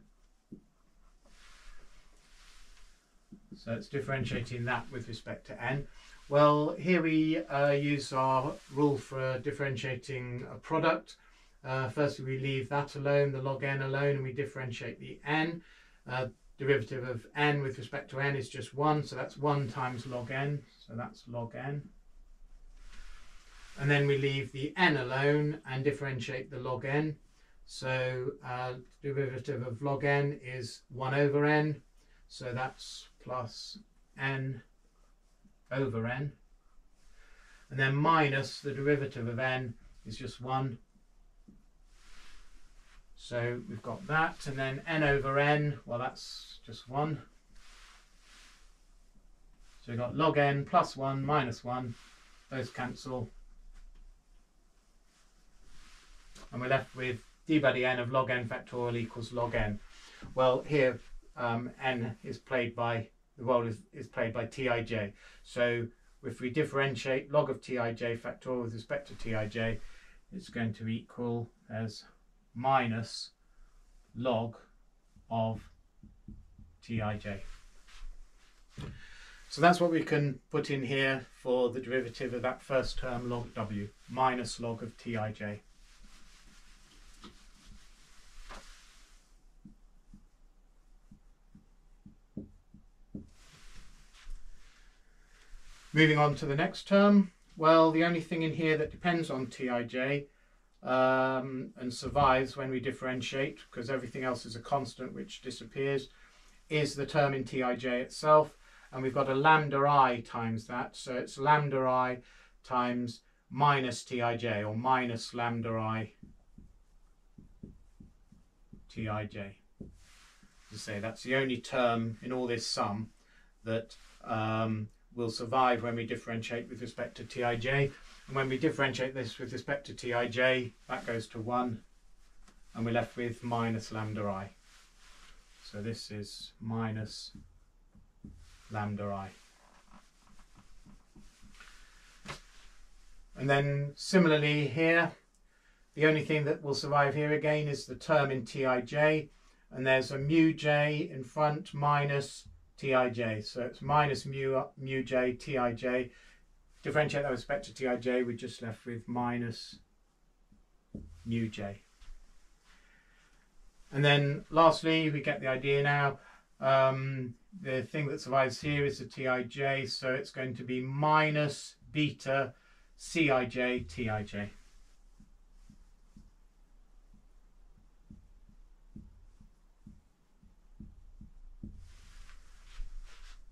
So it's differentiating that with respect to n. Well, here we use our rule for differentiating a product. Firstly, we leave that alone, the log n alone, and we differentiate the n. Derivative of n with respect to n is just 1, so that's 1 times log n, so that's log n. And then we leave the n alone and differentiate the log n. So derivative of log n is 1 over n, so that's plus n over n. And then minus the derivative of n is just 1. So we've got that, and then n over n, well, that's just 1. So we've got log n plus 1 minus 1, those cancel. And we're left with d by dn of log n factorial equals log n. Well, here n is played by, the role is played by Tij. So if we differentiate log of Tij factorial with respect to Tij, it's going to equal as minus log of Tij. So that's what we can put in here for the derivative of that first term, log W, minus log of Tij. Moving on to the next term, well, the only thing in here that depends on Tij and survives when we differentiate, because everything else is a constant which disappears, is the term in Tij itself, and we've got a lambda I times that, so it's lambda I times minus Tij, or minus lambda I Tij. To say that's the only term in all this sum that will survive when we differentiate with respect to Tij. And when we differentiate this with respect to Tij, that goes to 1, and we're left with minus lambda I. So this is minus lambda I. And then similarly here, The only thing that will survive here again is the term in Tij, and there's a mu j in front minus Tij. So it's minus mu j Tij. Differentiate that with respect to Tij, we're just left with minus mu j. And then lastly, we get the idea now. The thing that survives here is the Tij, so it's going to be minus beta Cij Tij.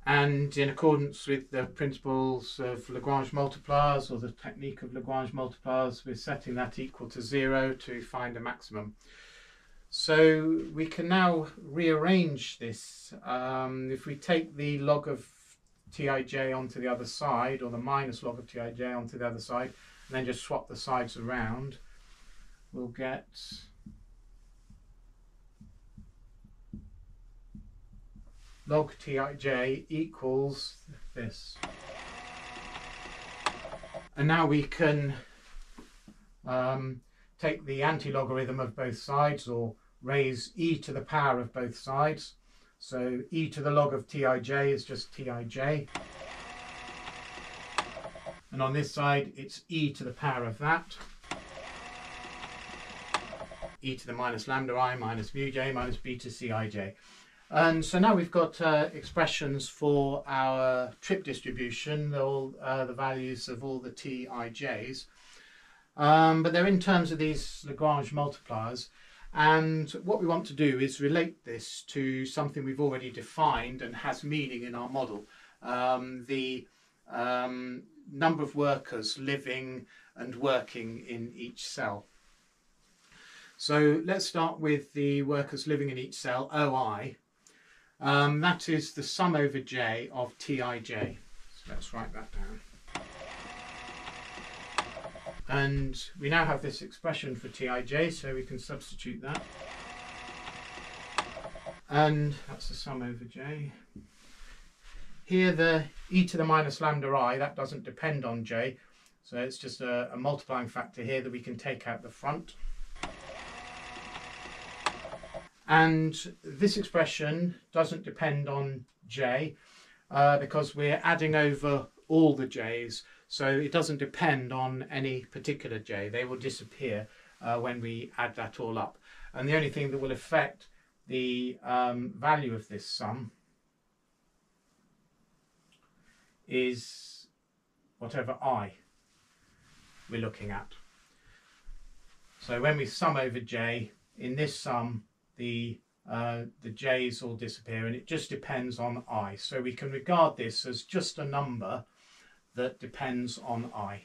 And in accordance with the principles of Lagrange multipliers, or the technique of Lagrange multipliers, we're setting that equal to 0 to find a maximum. So we can now rearrange this. If we take the log of Tij onto the other side, or the minus log of Tij onto the other side, and then just swap the sides around, we'll get log Tij equals this. And now we can take the anti-logarithm of both sides, or raise e to the power of both sides. So e to the log of Tij is just Tij. And on this side, it's e to the power of that. E to the minus lambda I minus mu j minus beta Cij. And so now we've got expressions for our trip distribution, all the values of all the Tij's. But they're in terms of these Lagrange multipliers. And what we want to do is relate this to something we've already defined and has meaning in our model. The number of workers living and working in each cell. So let's start with the workers living in each cell, OI. That is the sum over j of Tij. So let's write that down. And we now have this expression for Tij, so we can substitute that. And that's the sum over j. Here the e to the minus lambda I, that doesn't depend on j, so it's just a multiplying factor here that we can take out the front. And this expression doesn't depend on j because we're adding over all the j's, so it doesn't depend on any particular j. They will disappear when we add that all up. And the only thing that will affect the value of this sum is whatever I we're looking at. So when we sum over j, in this sum, the j's all disappear and it just depends on I. So we can regard this as just a number that depends on I.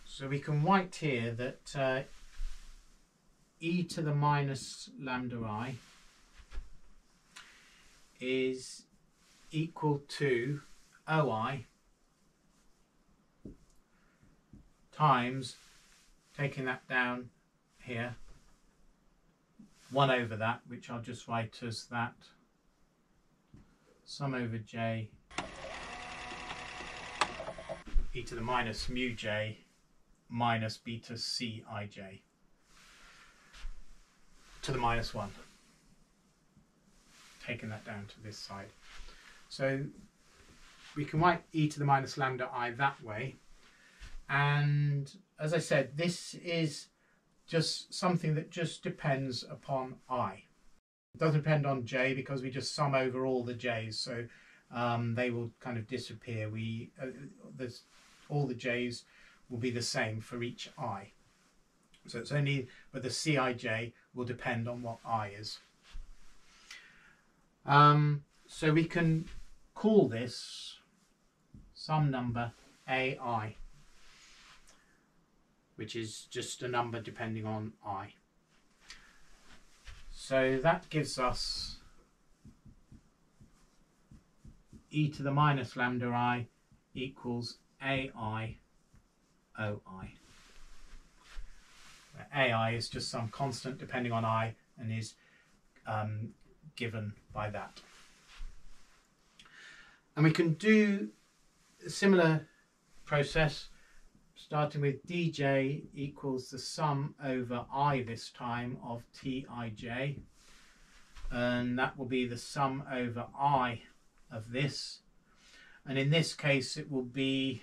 So we can write here that e to the minus lambda I is equal to OI times, taking that down here, 1 over that, which I'll just write as that sum over j e to the minus mu j minus beta Cij to the minus 1, taking that down to this side. So we can write e to the minus lambda I that way, and as I said, this is just something that just depends upon I. It doesn't depend on j because we just sum over all the j's, so they will kind of disappear. All the j's will be the same for each I. So it's only, but the Cij will depend on what I is. So we can call this some number AI, which is just a number depending on I. So that gives us e to the minus lambda I equals AI OI. AI is just some constant depending on I and is given by that. And we can do a similar process starting with dj equals the sum over I this time of tij, and that will be the sum over I of this, and in this case it will be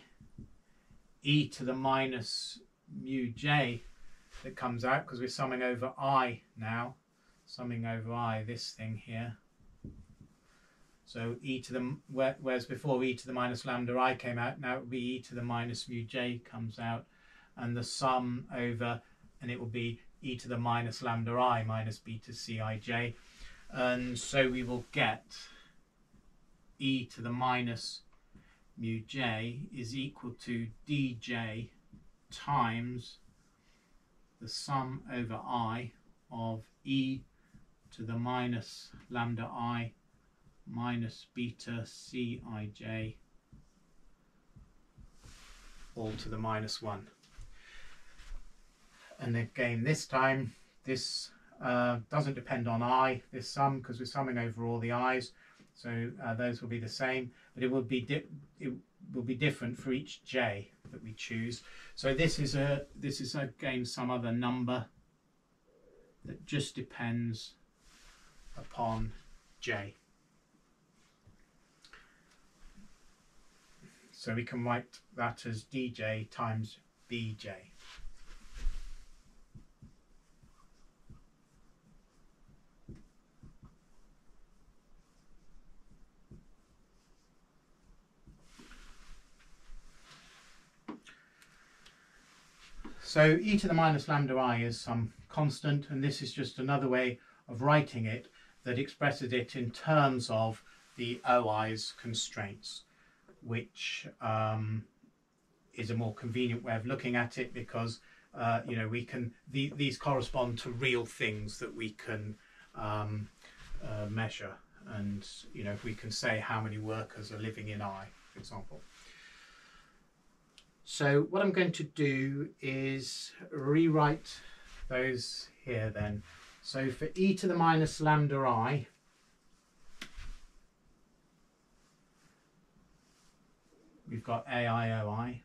e to the minus mu j that comes out, because we're summing over I now, summing over I, this thing here. So e to the, whereas before e to the minus lambda I came out, now it will be e to the minus mu j comes out, and the sum over, and it will be e to the minus lambda I minus beta cij, and so we will get e to the minus mu j is equal to dj times the sum over I of e to the minus lambda I minus beta cij all to the minus 1. And again, this time this doesn't depend on I, this sum, because we're summing over all the i's, so those will be the same, but it will be different for each j that we choose. So this is again some other number that just depends upon j. So we can write that as dj times bj. So e to the minus lambda I is some constant, and this is just another way of writing it that expresses it in terms of the OI's constraints, which is a more convenient way of looking at it, because you know, we can these correspond to real things that we can measure, and you know, we can say how many workers are living in I, for example. So what I'm going to do is rewrite those here then. So for e to the minus lambda I, we've got AIOI,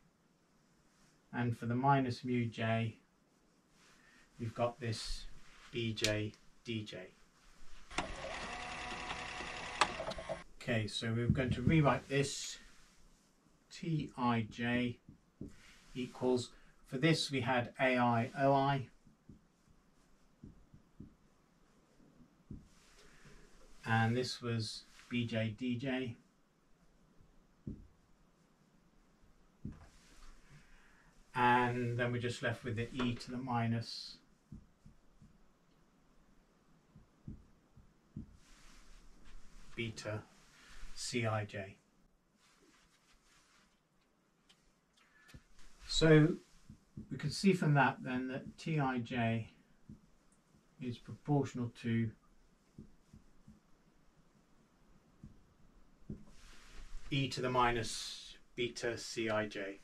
and for the minus mu j, we've got this bj dj. Okay, so we're going to rewrite this tij equals, for this we had AIOI, and this was bj dj, and then we're just left with the e to the minus beta cij. So we can see from that then that tij is proportional to e to the minus beta cij,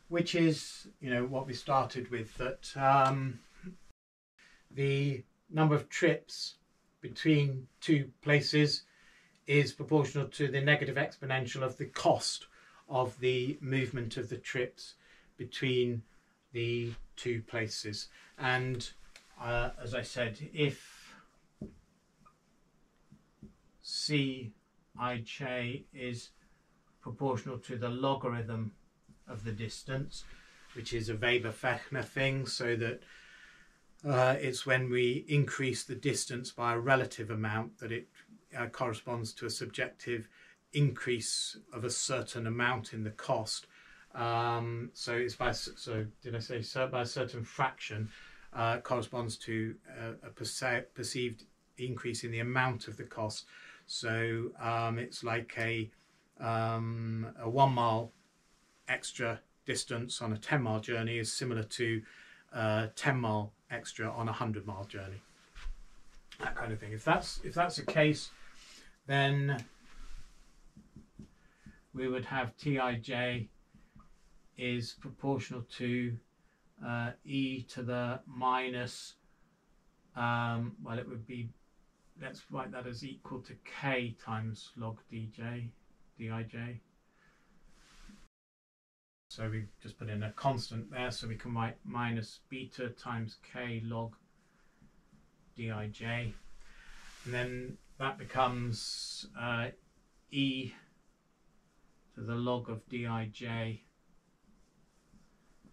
which is, you know, what we started with, that the number of trips between two places is proportional to the negative exponential of the cost of the movement of the trips between the two places. And as I said, if Cij is proportional to the logarithm of the distance, which is a Weber-Fechner thing, so that it's when we increase the distance by a relative amount that it corresponds to a subjective increase of a certain amount in the cost. So it's by, so did I say so, by a certain fraction, corresponds to a perceived increase in the amount of the cost. So it's like a 1 mile extra distance on a 10-mile journey is similar to 10-mile extra on a 100-mile journey. That kind of thing. If that's the case, then we would have Tij is proportional to e to the minus, well, it would be, let's write that as equal to k times log dij. So we just put in a constant there, so we can write minus beta times k log dij, and then that becomes e to the log of dij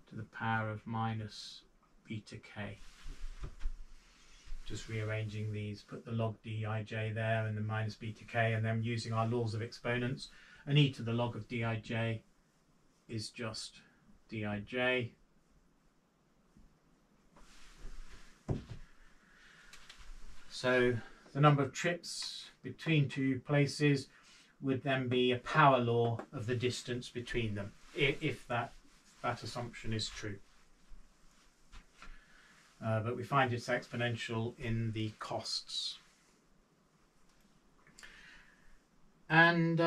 to the power of minus beta k. Just rearranging these, put the log dij there and the minus beta k, and then using our laws of exponents, and e to the log of dij is just dij. So the number of trips between two places would then be a power law of the distance between them, if that assumption is true. But we find it's exponential in the costs. And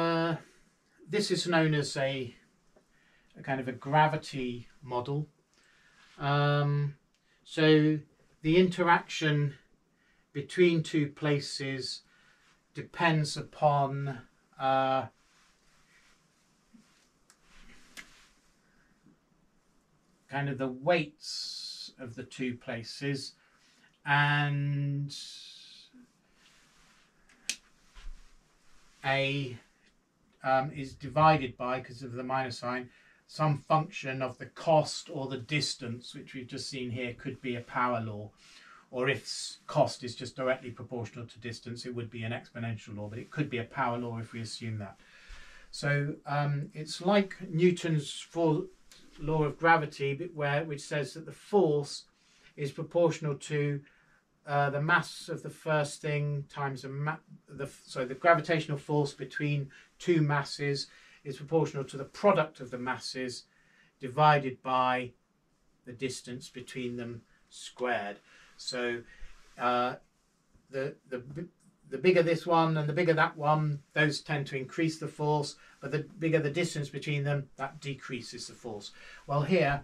this is known as a kind of a gravity model. So the interaction between two places depends upon kind of the weights of the two places, and A is divided by, because of the minus sign, some function of the cost or the distance, which we've just seen here could be a power law, or if cost is just directly proportional to distance, it would be an exponential law, but it could be a power law if we assume that. So it's like Newton's law of gravity, which says that the force is proportional to the mass of the first thing times the gravitational force between two masses is proportional to the product of the masses divided by the distance between them squared. So the bigger this one and the bigger that one, those tend to increase the force, but the bigger the distance between them, that decreases the force. Well, here,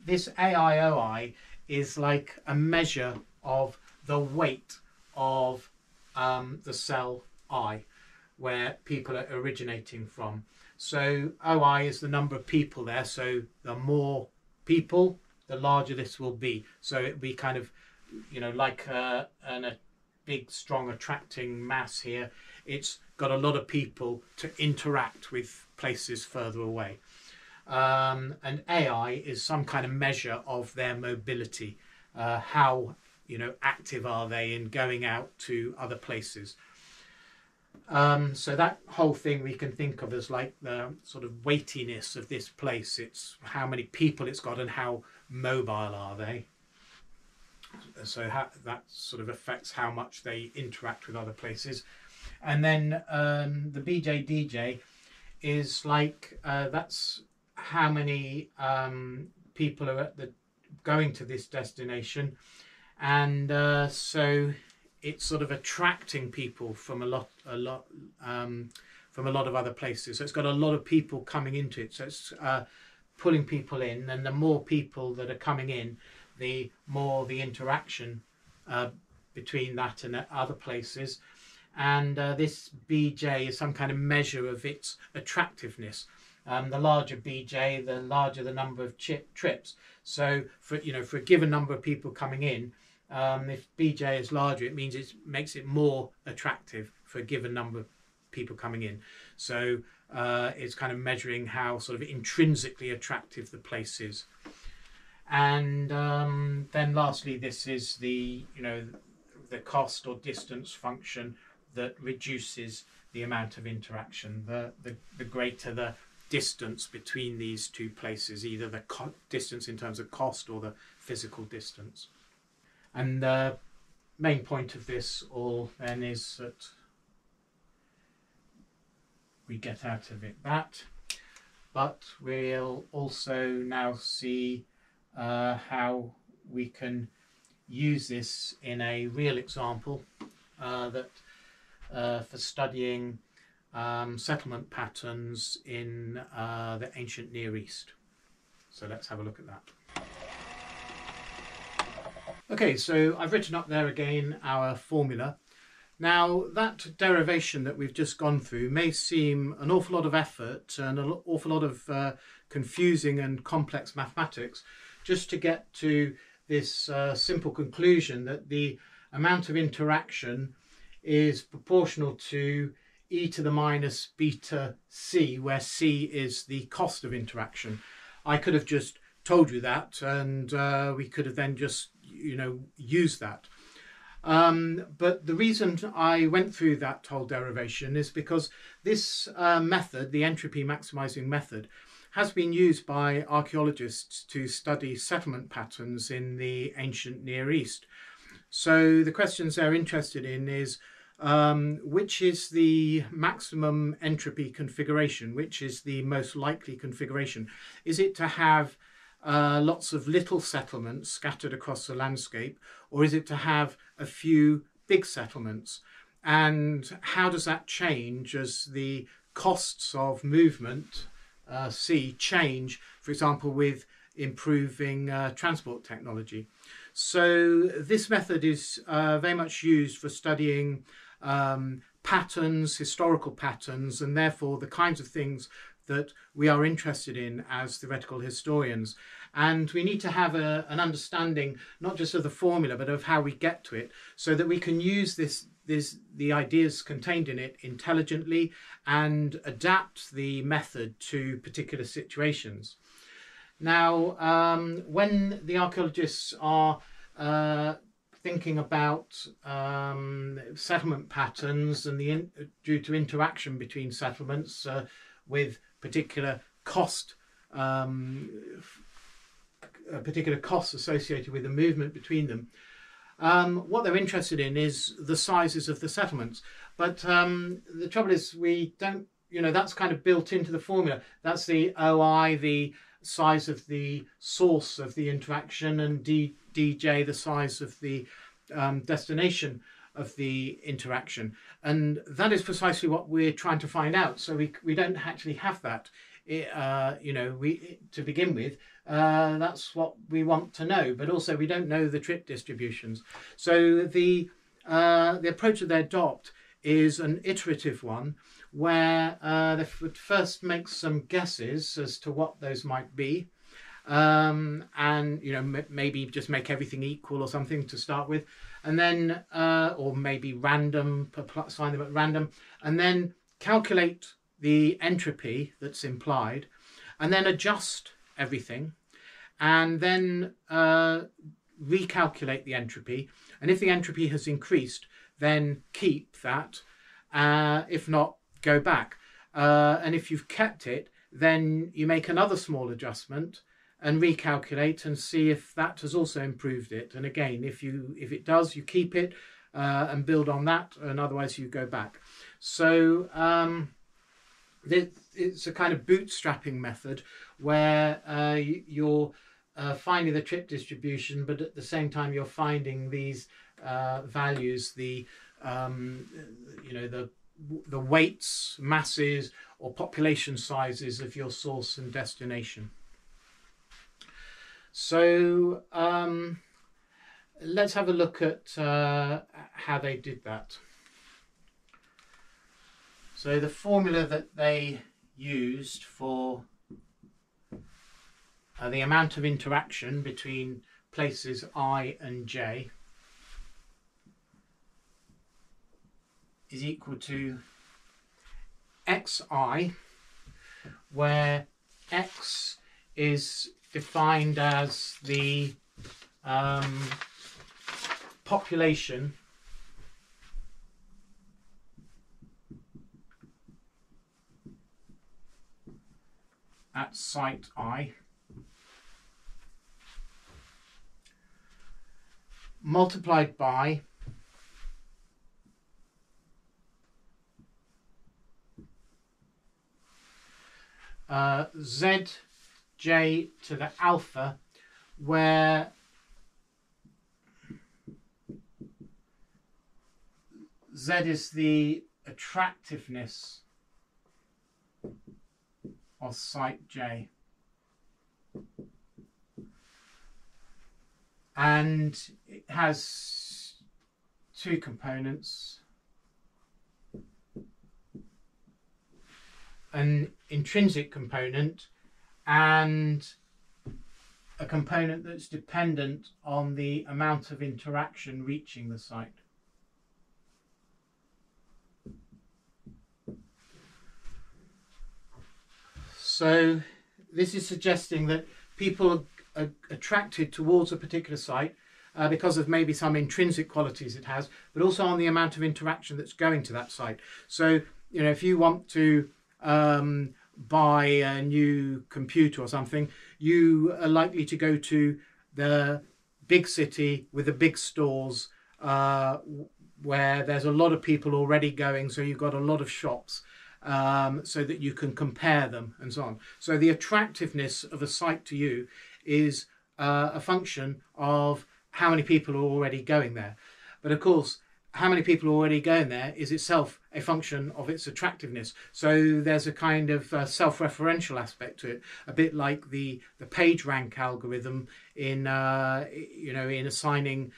this AIOI is like a measure of the weight of the cell I, where people are originating from. So OI is the number of people there, so the more people, the larger this will be. So it will be kind of, you know, like a big, strong, attracting mass here. It's got a lot of people to interact with places further away. And AI is some kind of measure of their mobility. How, you know, active are they in going out to other places? So that whole thing we can think of as like the sort of weightiness of this place. It's how many people it's got and how mobile are they. So that sort of affects how much they interact with other places. And then the BJ-DJ is like, that's how many people are going to this destination. And so it's sort of attracting people from a lot of other places. So it's got a lot of people coming into it. So it's pulling people in, and the more people that are coming in, the more the interaction between that and other places. And this BJ is some kind of measure of its attractiveness. The larger BJ, the larger the number of trips. So for a given number of people coming in, if BJ is larger, it means it makes it more attractive for a given number of people coming in. So it's kind of measuring how sort of intrinsically attractive the place is. And then lastly, this is the cost or distance function that reduces the amount of interaction. The greater the distance between these two places, either the distance in terms of cost or the physical distance. And the main point of this all then is that we get out of it that, but we'll also now see how we can use this in a real example for studying settlement patterns in the ancient Near East. So let's have a look at that. Okay, so I've written up there again our formula. Now, that derivation that we've just gone through may seem an awful lot of effort and an awful lot of confusing and complex mathematics just to get to this simple conclusion that the amount of interaction is proportional to e to the minus beta c, where c is the cost of interaction. I could have just told you that, and we could have then just, used that. But the reason I went through that whole derivation is because this method, the entropy maximizing method, has been used by archaeologists to study settlement patterns in the ancient Near East. So the questions they're interested in is which is the maximum entropy configuration, which is the most likely configuration? Is it to have lots of little settlements scattered across the landscape, or is it to have a few big settlements? And how does that change as the costs of movement, C, change, for example, with improving transport technology? So this method is very much used for studying patterns, historical patterns, and therefore the kinds of things that we are interested in as theoretical historians. And we need to have an understanding not just of the formula but of how we get to it, so that we can use the ideas contained in it intelligently and adapt the method to particular situations. Now, when the archaeologists are thinking about settlement patterns and due to interaction between settlements with particular costs associated with the movement between them, what they're interested in is the sizes of the settlements. But the trouble is we don't, that's kind of built into the formula. That's the OI, the size of the source of the interaction, and dj, the size of the destination of the interaction. And that is precisely what we're trying to find out. So we don't actually have that, to begin with. That's what we want to know, but also we don't know the trip distributions. So the approach that they adopt is an iterative one, where they would first make some guesses as to what those might be, and maybe just make everything equal or something to start with, and then or maybe random, assign them at random, and then calculate the entropy that's implied, and then adjust everything, and then recalculate the entropy. And if the entropy has increased, then keep that. If not, go back. And if you've kept it, then you make another small adjustment and recalculate and see if that has also improved it. And again, if it does, you keep it and build on that, and otherwise you go back. So it's a kind of bootstrapping method where you're finding the trip distribution, but at the same time you're finding these values, the weights, masses, or population sizes of your source and destination. So let's have a look at how they did that. So the formula that they used for the amount of interaction between places I and j is equal to xi, where x is defined as the population at site I, multiplied by zj to the alpha, where z is the attractiveness of site j, and it has two components, an intrinsic component and a component that's dependent on the amount of interaction reaching the site. So this is suggesting that people are attracted towards a particular site because of maybe some intrinsic qualities it has, but also on the amount of interaction that's going to that site. So, you know, if you want to buy a new computer or something, you are likely to go to the big city with the big stores where there's a lot of people already going, so you've got a lot of shops. So that you can compare them and so on. So the attractiveness of a site to you is a function of how many people are already going there. But of course, how many people are already going there is itself a function of its attractiveness. So there's a kind of self-referential aspect to it, a bit like the PageRank algorithm in in assigning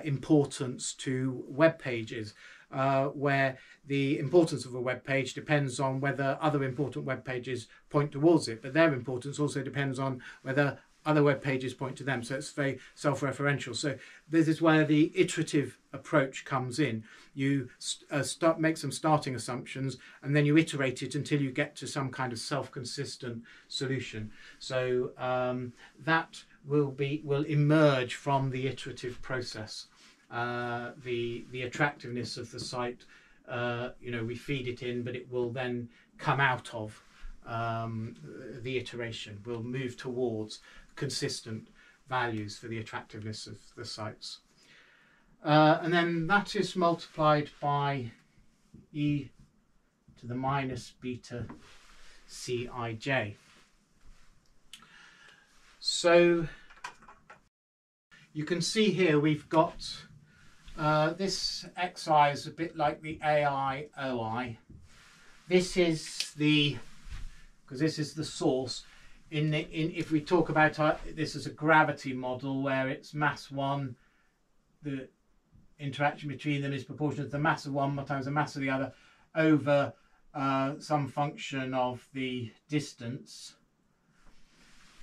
importance to web pages. Where the importance of a web page depends on whether other important web pages point towards it, but their importance also depends on whether other web pages point to them. So it's very self-referential. So this is where the iterative approach comes in. You make some starting assumptions, and then you iterate it until you get to some kind of self-consistent solution. So that will emerge from the iterative process. The attractiveness of the site, we feed it in, but it will then come out of the iteration. We'll move towards consistent values for the attractiveness of the sites. And then that is multiplied by e to the minus beta Cij. So you can see here we've got this xi is a bit like the ai oi. This is because this is the source. If we talk about this as a gravity model where it's mass 1, the interaction between them is proportional to the mass of one times the mass of the other over some function of the distance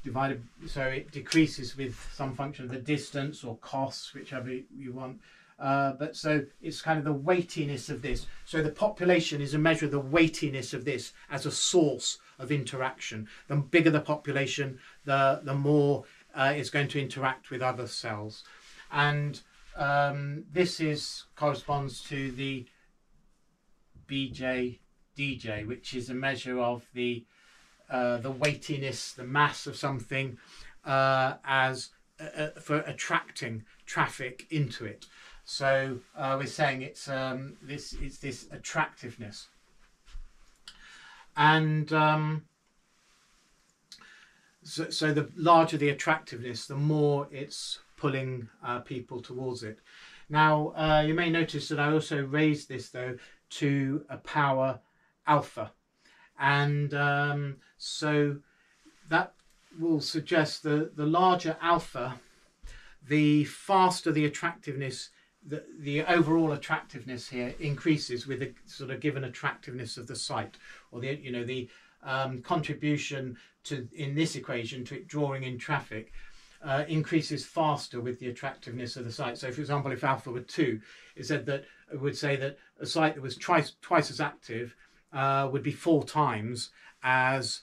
divided, so it decreases with some function of the distance or cost, whichever you want. But so it's kind of the weightiness of this. So the population is a measure of the weightiness of this as a source of interaction. The bigger the population, the more it's going to interact with other cells. And this corresponds to the BJ/DJ, which is a measure of the weightiness, the mass of something as for attracting traffic into it. So we're saying it's this attractiveness, and so the larger the attractiveness, the more it's pulling people towards it. Now you may notice that I also raised this though to a power alpha, and so that will suggest the larger alpha, the faster the attractiveness, the overall attractiveness here increases with the sort of given attractiveness of the site, or the contribution to in this equation to it drawing in traffic increases faster with the attractiveness of the site. So for example, if alpha were 2, it would say that a site that was twice as active would be 4 times as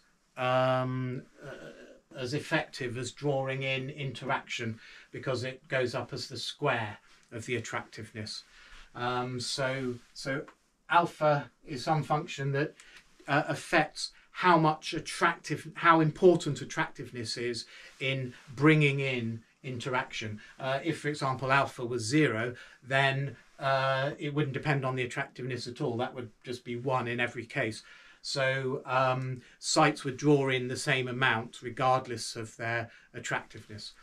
effective as drawing in interaction, because it goes up as the square of the attractiveness. So alpha is some function that affects how important attractiveness is in bringing in interaction. If, for example, alpha was 0, then it wouldn't depend on the attractiveness at all. That would just be 1 in every case. So sites would draw in the same amount regardless of their attractiveness.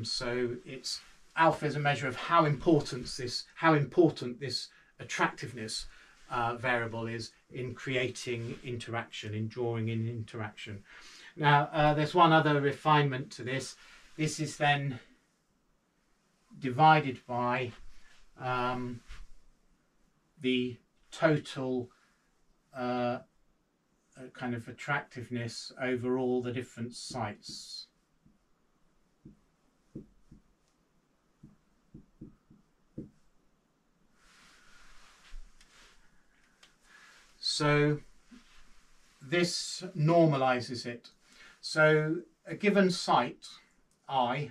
So it's alpha is a measure of how important this attractiveness variable is in creating interaction, in drawing in interaction. Now there's one other refinement to this. This is then divided by the total a kind of attractiveness over all the different sites. So this normalizes it. So a given site, I,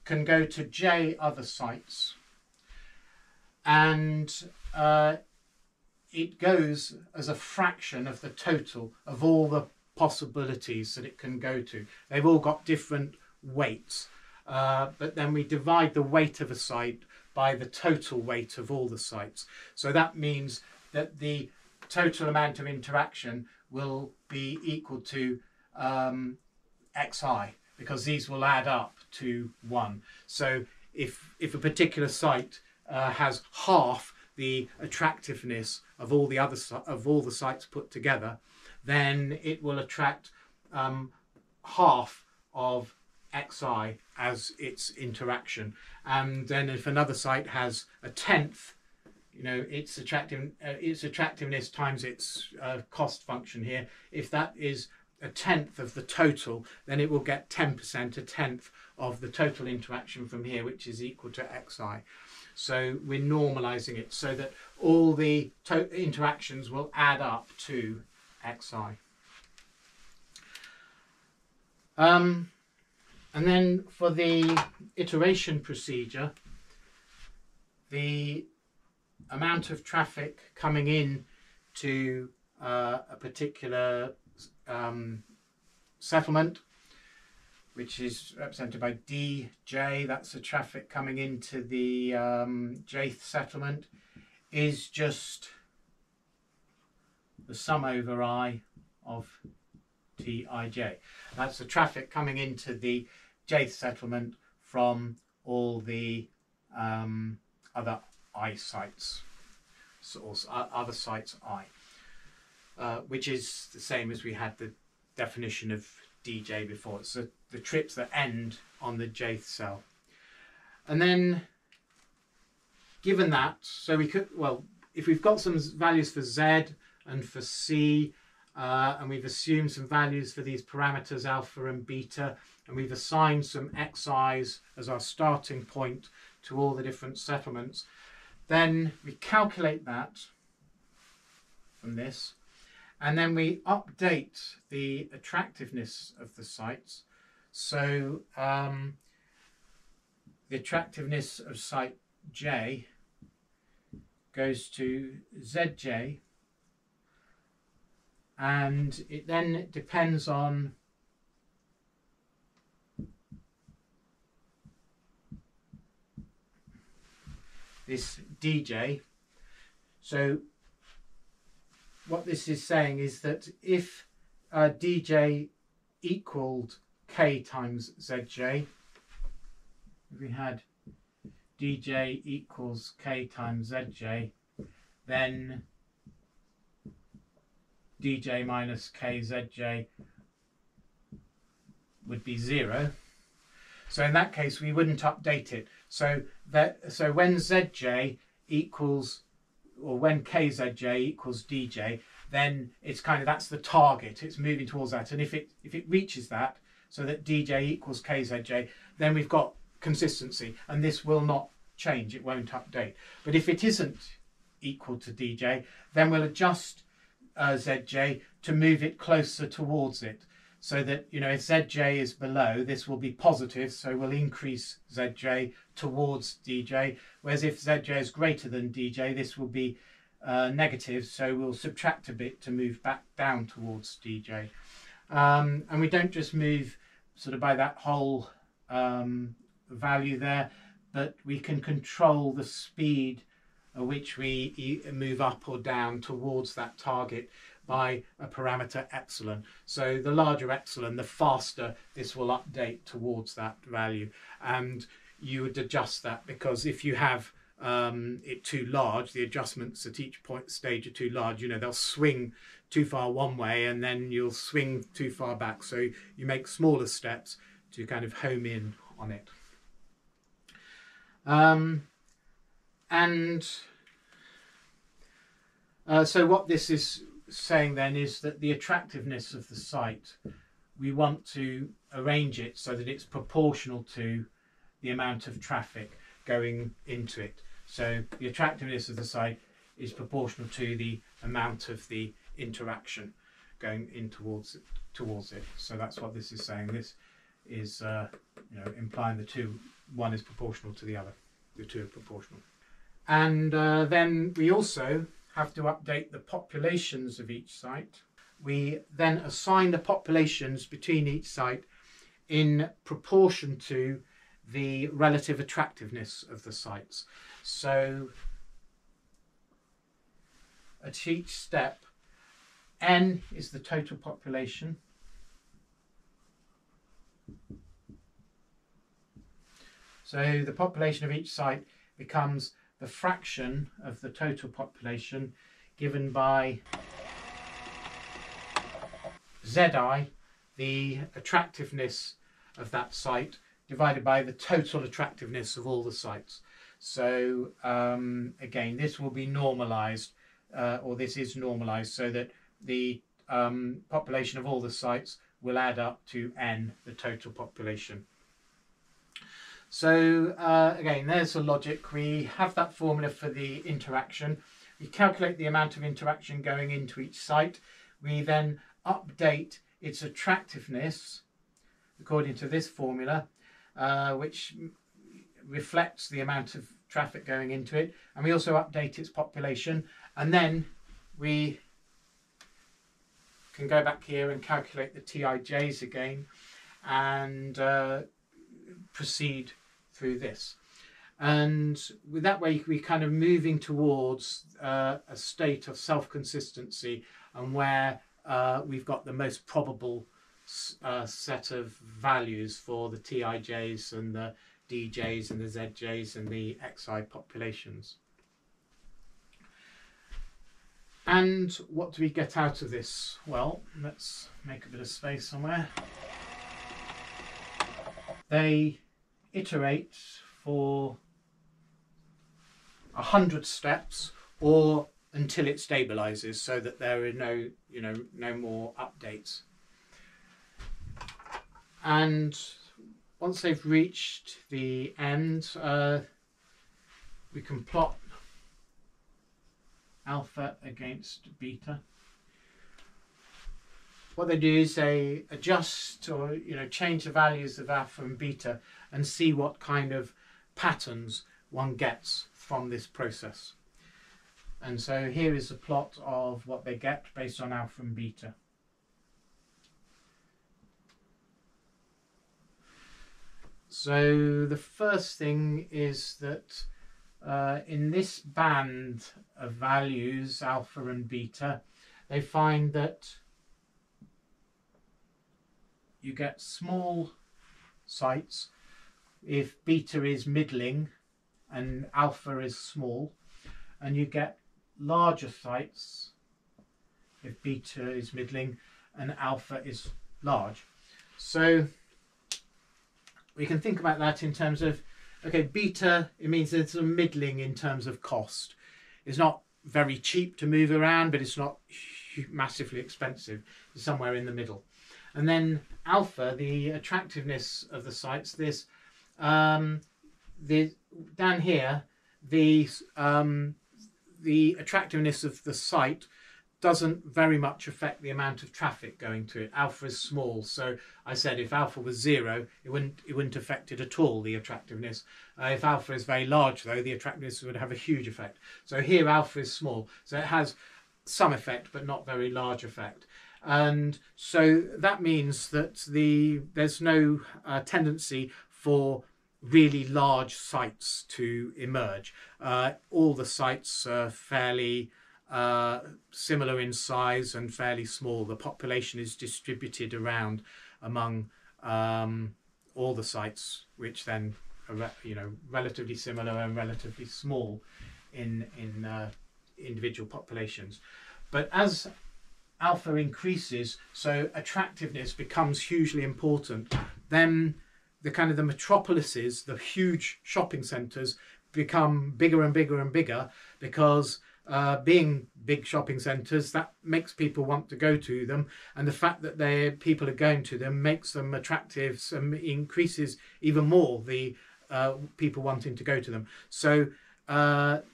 can go to j other sites, and it goes as a fraction of the total of all the possibilities that it can go to. They've all got different weights, but then we divide the weight of a site by the total weight of all the sites. So that means that the total amount of interaction will be equal to xi, because these will add up to 1. So if a particular site has half the attractiveness of all the sites put together, then it will attract half of xi as its interaction. And then if another site has a tenth, you know, its attractiveness times its cost function here, if that is a tenth of the total, then it will get 10%, a tenth of the total interaction from here, which is equal to xi. So we're normalizing it so that all the interactions will add up to xi. And then for the iteration procedure, the amount of traffic coming in to a particular settlement, which is represented by dj, that's the traffic coming into the jth settlement, is just the sum over I of tij. That's the traffic coming into the jth settlement from all the other I sites, so other sites I, which is the same as we had the definition of dj before. It's the trips that end on the jth cell. And then given that, so we could, well, if we've got some values for z and for c, and we've assumed some values for these parameters alpha and beta, and we've assigned some xi's as our starting point to all the different settlements, then we calculate that from this, and then we update the attractiveness of the sites. So the attractiveness of site j goes to zj, and it then depends on this dj. So what this is saying is that if dj equaled k times zj, if we had dj equals k times zj, then dj minus kzj would be 0. So in that case we wouldn't update it. So when zj equals, or when kzj equals dj, then it's kind of, that's the target, it's moving towards that, and if it reaches that, so that dj equals kzj, then we've got consistency, and this will not change, it won't update. But if it isn't equal to dj, then we'll adjust zj to move it closer towards it, so that, you know, if zj is below, this will be positive, so we'll increase zj towards dj, whereas if zj is greater than dj, this will be negative, so we'll subtract a bit to move back down towards dj. And we don't just move sort of by that whole value there, but we can control the speed at which we move up or down towards that target by a parameter epsilon. So the larger epsilon, the faster this will update towards that value. And you would adjust that, because if you have it too large, the adjustments at each stage are too large, you know, they'll swing too far one way and then you'll swing too far back. So you make smaller steps to kind of home in on it. So what this is saying then is that the attractiveness of the site, we want to arrange it so that it's proportional to the amount of traffic going into it. So the attractiveness of the site is proportional to the amount of the interaction going in towards it. So that's what this is saying. This is implying the two, one is proportional to the other. The two are proportional. And then we also have to update the populations of each site. We then assign the populations between each site in proportion to the relative attractiveness of the sites. So at each step, n is the total population. So the population of each site becomes the fraction of the total population given by Zi, the attractiveness of that site, divided by the total attractiveness of all the sites. So again, this will be normalized, or this is normalized, so that the population of all the sites will add up to n, the total population. So again, there's the logic. We have that formula for the interaction. We calculate the amount of interaction going into each site. We then update its attractiveness according to this formula, which reflects the amount of traffic going into it. And we also update its population. And then we can go back here and calculate the TIJs again and proceed through this. And with that way, we're kind of moving towards a state of self-consistency, and where we've got the most probable set of values for the TIJs and the DJs and the ZJs and the XI populations. And what do we get out of this? Well, let's make a bit of space somewhere. They iterate for 100 steps, or until it stabilizes, so that there are no more updates. And once they've reached the end, we can plot alpha against beta. What they do is they adjust or change the values of alpha and beta and see what kind of patterns one gets from this process. And so here is a plot of what they get based on alpha and beta. So the first thing is that in this band of values, alpha and beta, they find that you get small sites if beta is middling and alpha is small, and you get larger sites if beta is middling and alpha is large. So we can think about that in terms of, okay, beta, it means it's a middling in terms of cost. It's not very cheap to move around, but it's not massively expensive. It's somewhere in the middle. And then alpha, the attractiveness of the sites, this down here, the attractiveness of the site doesn't very much affect the amount of traffic going to it. Alpha is small, so I said if alpha was 0, it wouldn't affect it at all, the attractiveness. If alpha is very large, though, the attractiveness would have a huge effect. So here alpha is small, so it has some effect, but not very large effect. And so that means that there's no tendency for really large sites to emerge. All the sites are fairly similar in size and fairly small. The population is distributed around among all the sites, which then are relatively similar and relatively small in individual populations. But as alpha increases, so attractiveness becomes hugely important, then the metropolises, the huge shopping centres, become bigger and bigger and bigger, because being big shopping centres, that makes people want to go to them, and the fact that people are going to them makes them attractive, so increases even more the people wanting to go to them. So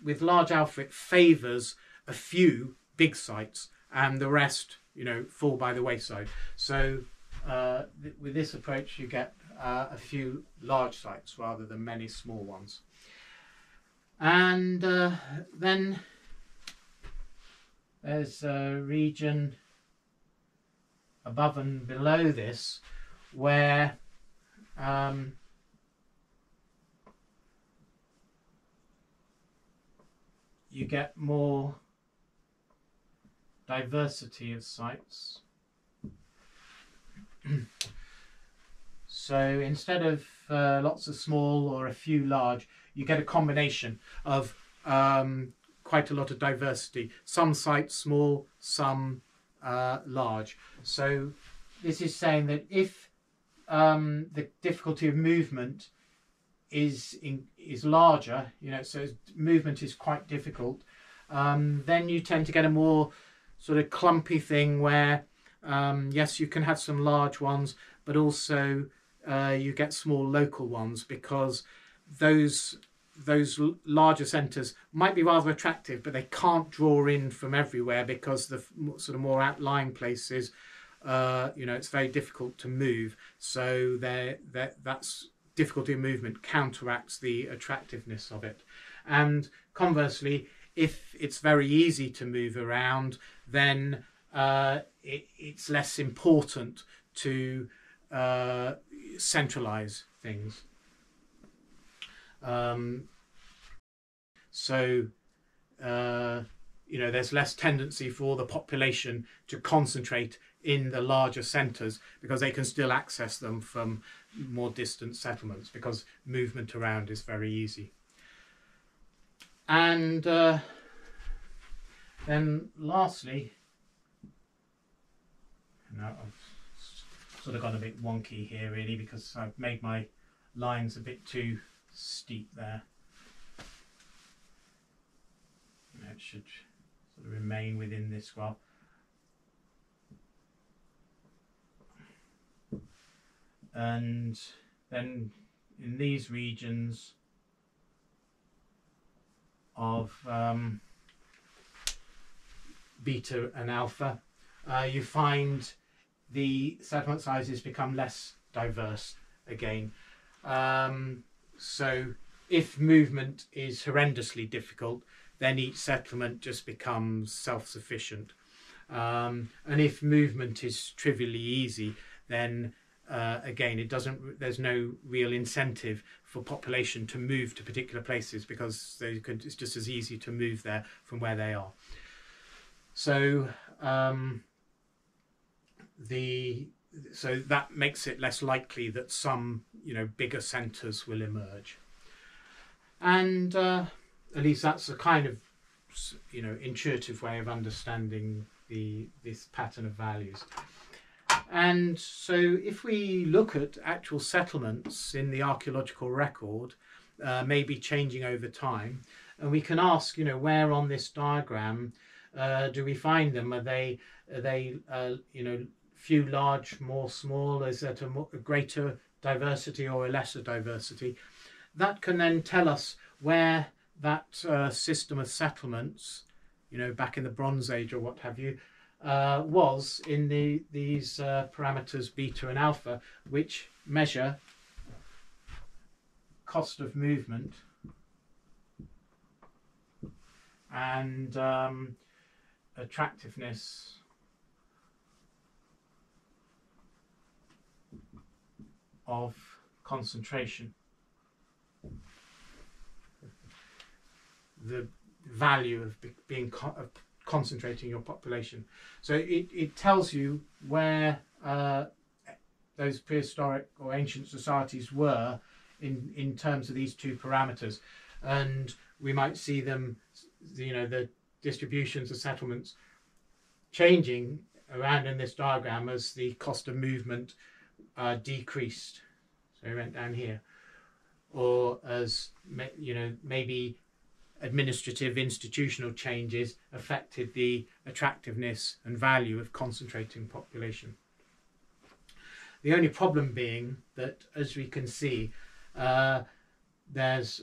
with large alpha, it favours a few big sites, and the rest, fall by the wayside. So with this approach, you get a few large sites rather than many small ones. And then there's a region above and below this where you get more diversity of sites. So instead of lots of small or a few large, you get a combination of quite a lot of diversity. Some sites small, some large. So this is saying that if the difficulty of movement is larger, so movement is quite difficult, then you tend to get a more sort of clumpy thing where yes, you can have some large ones, but also you get small local ones, because those larger centres might be rather attractive, but they can't draw in from everywhere, because the sort of more outlying places, it's very difficult to move. So that's difficulty of movement counteracts the attractiveness of it. And conversely, if it's very easy to move around, then it's less important to centralize things. There's less tendency for the population to concentrate in the larger centres, because they can still access them from more distant settlements, because movement around is very easy. And then lastly, I've sort of gone a bit wonky here really, because I've made my lines a bit too steep there. It should sort of remain within this graph. And then in these regions of beta and alpha, you find the settlement sizes become less diverse again. So if movement is horrendously difficult, then each settlement just becomes self-sufficient. And if movement is trivially easy, then again, there's no real incentive for population to move to particular places, because it's just as easy to move there from where they are. So so that makes it less likely that some bigger centres will emerge. And at least that's a kind of intuitive way of understanding this pattern of values. And so if we look at actual settlements in the archaeological record, maybe changing over time, and we can ask, where on this diagram do we find them? Are they few large, more small? Is that a greater diversity or a lesser diversity? That can then tell us where that system of settlements, back in the Bronze Age or what have you, was in these parameters beta and alpha, which measure cost of movement and attractiveness of concentration, the value of of concentrating your population. So it tells you where those prehistoric or ancient societies were in terms of these two parameters, and we might see them, the distributions of settlements changing around in this diagram as the cost of movement decreased. So we went down here, or as maybe administrative institutional changes affected the attractiveness and value of concentrating population. The only problem being that, as we can see, there's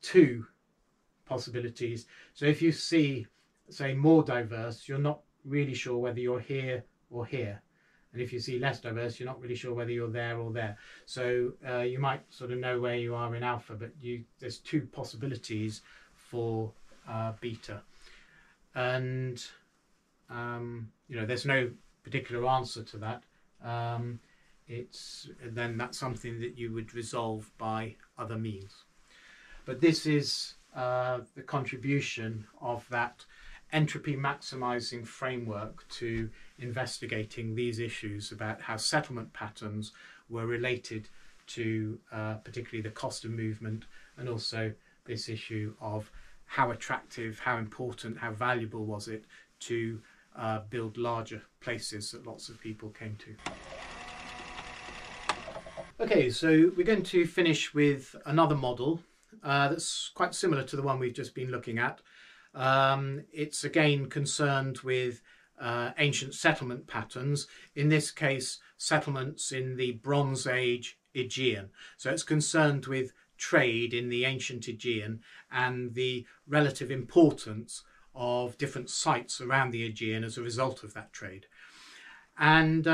two possibilities. So if you see, say, more diverse, you're not really sure whether you're here or here. And if you see less diverse, you're not really sure whether you're there or there. So you might sort of know where you are in alpha, but there's two possibilities for beta. And, there's no particular answer to that. Then that's something that you would resolve by other means. But this is the contribution of that entropy maximizing framework to investigating these issues about how settlement patterns were related to particularly the cost of movement, and also this issue of how attractive, how important, how valuable was it to build larger places that lots of people came to. Okay, so we're going to finish with another model that's quite similar to the one we've just been looking at. It's again concerned with ancient settlement patterns, in this case settlements in the Bronze Age Aegean. So it's concerned with trade in the ancient Aegean and the relative importance of different sites around the Aegean as a result of that trade. And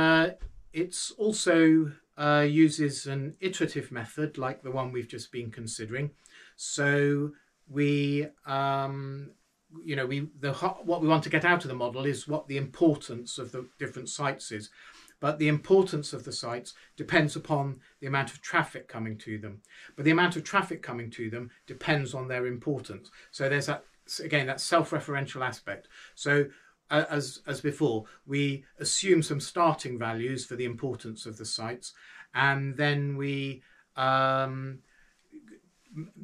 it's also uses an iterative method like the one we've just been considering. So what we want to get out of the model is what the importance of the different sites is. But the importance of the sites depends upon the amount of traffic coming to them. But the amount of traffic coming to them depends on their importance. So there's that, again, that self-referential aspect. So as before, we assume some starting values for the importance of the sites, and then we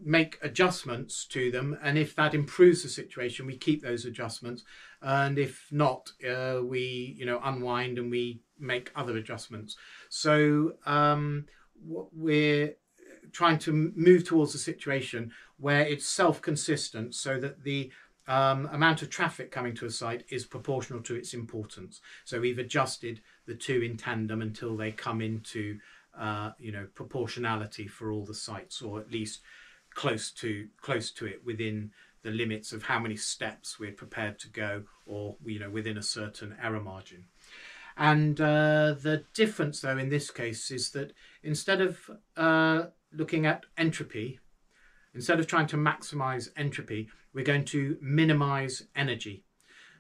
make adjustments to them, and if that improves the situation, we keep those adjustments, and if not, we unwind and we make other adjustments. So we're trying to move towards a situation where it's self-consistent, so that the amount of traffic coming to a site is proportional to its importance. So we've adjusted the two in tandem until they come into proportionality for all the sites, or at least close to it, within the limits of how many steps we're prepared to go, or within a certain error margin. And the difference, though, in this case is that instead of looking at entropy, instead of trying to maximize entropy, we're going to minimize energy.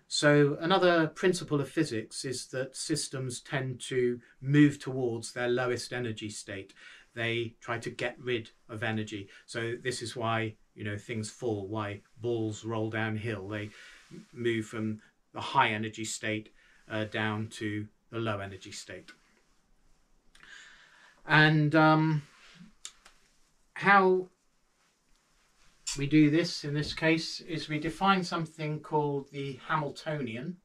So another principle of physics is that systems tend to move towards their lowest energy state. They try to get rid of energy. So this is why things fall, why balls roll downhill. They move from the high energy state down to the low energy state. And how we do this in this case is we define something called the Hamiltonian.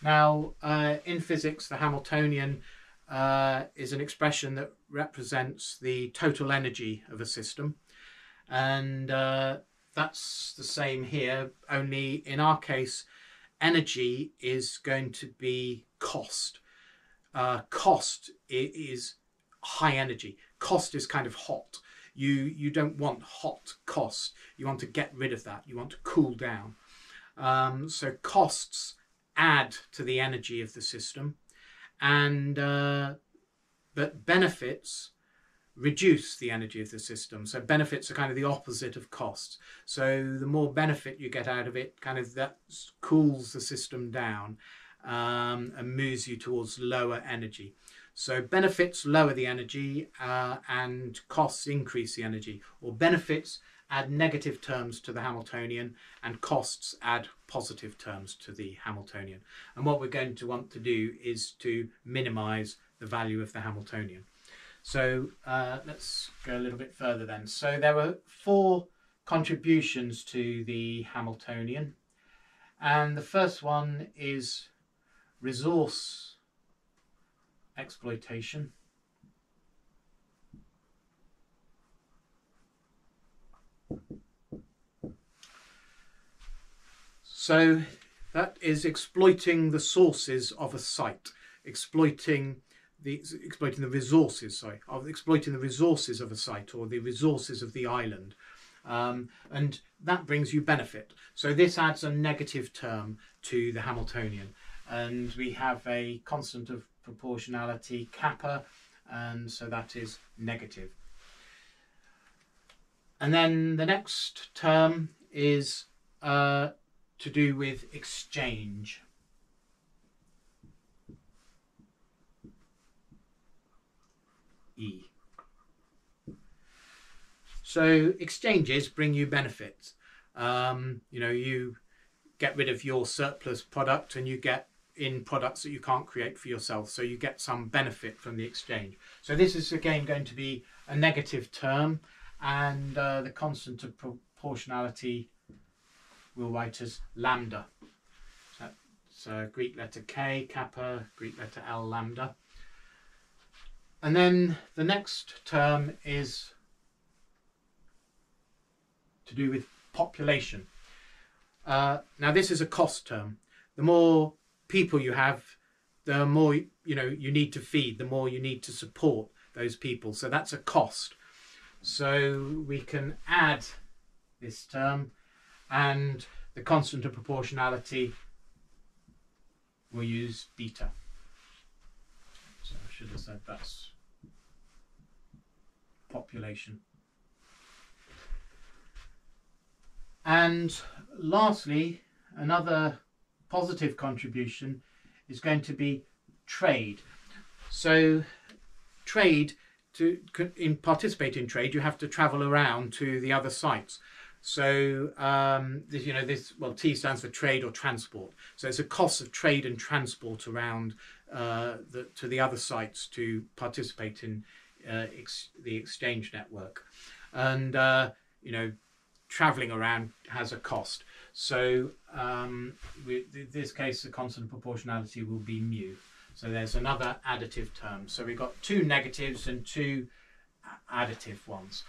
Now, in physics, the Hamiltonian is an expression that represents the total energy of a system, and that's the same here, only in our case energy is going to be cost. Cost is high energy. Cost is kind of hot. You don't want hot cost. You want to get rid of that. You want to cool down. So costs add to the energy of the system, and but benefits reduce the energy of the system. So benefits are kind of the opposite of costs. So the more benefit you get out of it, kind of that cools the system down and moves you towards lower energy. So benefits lower the energy and costs increase the energy, or benefits add negative terms to the Hamiltonian and costs add positive terms to the Hamiltonian. And what we're going to want to do is to minimize the value of the Hamiltonian. So let's go a little bit further then. So there were 4 contributions to the Hamiltonian, and the first one is resource exploitation. So that is exploiting the sources of a site, exploiting the resources of a site, or the resources of the island, and that brings you benefit. So this adds a negative term to the Hamiltonian, and we have a constant of proportionality kappa, and so that is negative. And then the next term is to do with exchange. E. So exchanges bring you benefits. You get rid of your surplus product and you get in products that you can't create for yourself. So you get some benefit from the exchange. So this is again going to be a negative term, and the constant of proportionality we'll write as lambda. So Greek letter K, kappa, Greek letter L, lambda. And then the next term is to do with population. Now this is a cost term. The more people you have, the more you need to feed, the more you need to support those people. So that's a cost. So we can add this term, and the constant of proportionality we'll use beta. So I should have said that's population. And lastly, another positive contribution is going to be trade. So trade, to participate in trade, you have to travel around to the other sites. So T stands for trade or transport. So it's a cost of trade and transport around to the other sites to participate in the exchange network, and traveling around has a cost. So in this case, the constant of proportionality will be mu. So there's another additive term. So we've got two negatives and two additive ones.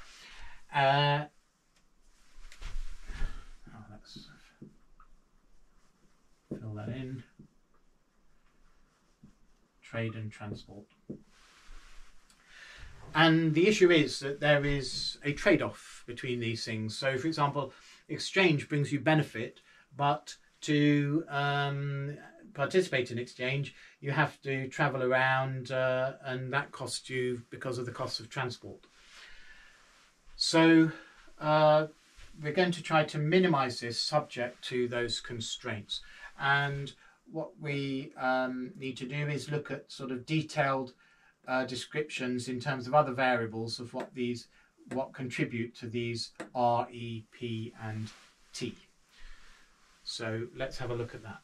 Let's fill that in. Trade and transport. And the issue is that there is a trade-off between these things. So, for example, exchange brings you benefit, but to participate in exchange, you have to travel around, and that costs you because of the cost of transport. So we're going to try to minimize this subject to those constraints. And what we need to do is look at sort of detailed descriptions in terms of other variables of what contribute to these R, E, P and T. So let's have a look at that.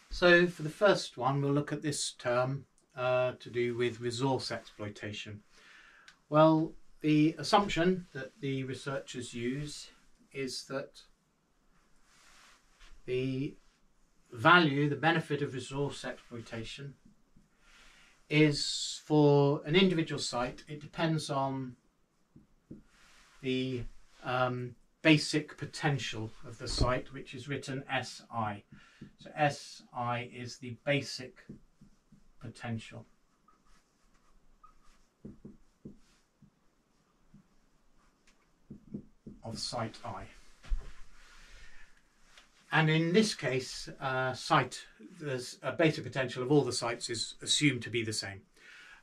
So for the first one, we'll look at this term to do with resource exploitation. Well, the assumption that the researchers use is that the benefit of resource exploitation is for an individual site. It depends on the basic potential of the site, which is written SI. So SI is the basic potential. Of site I. And in this case, there's a basic potential of all the sites is assumed to be the same.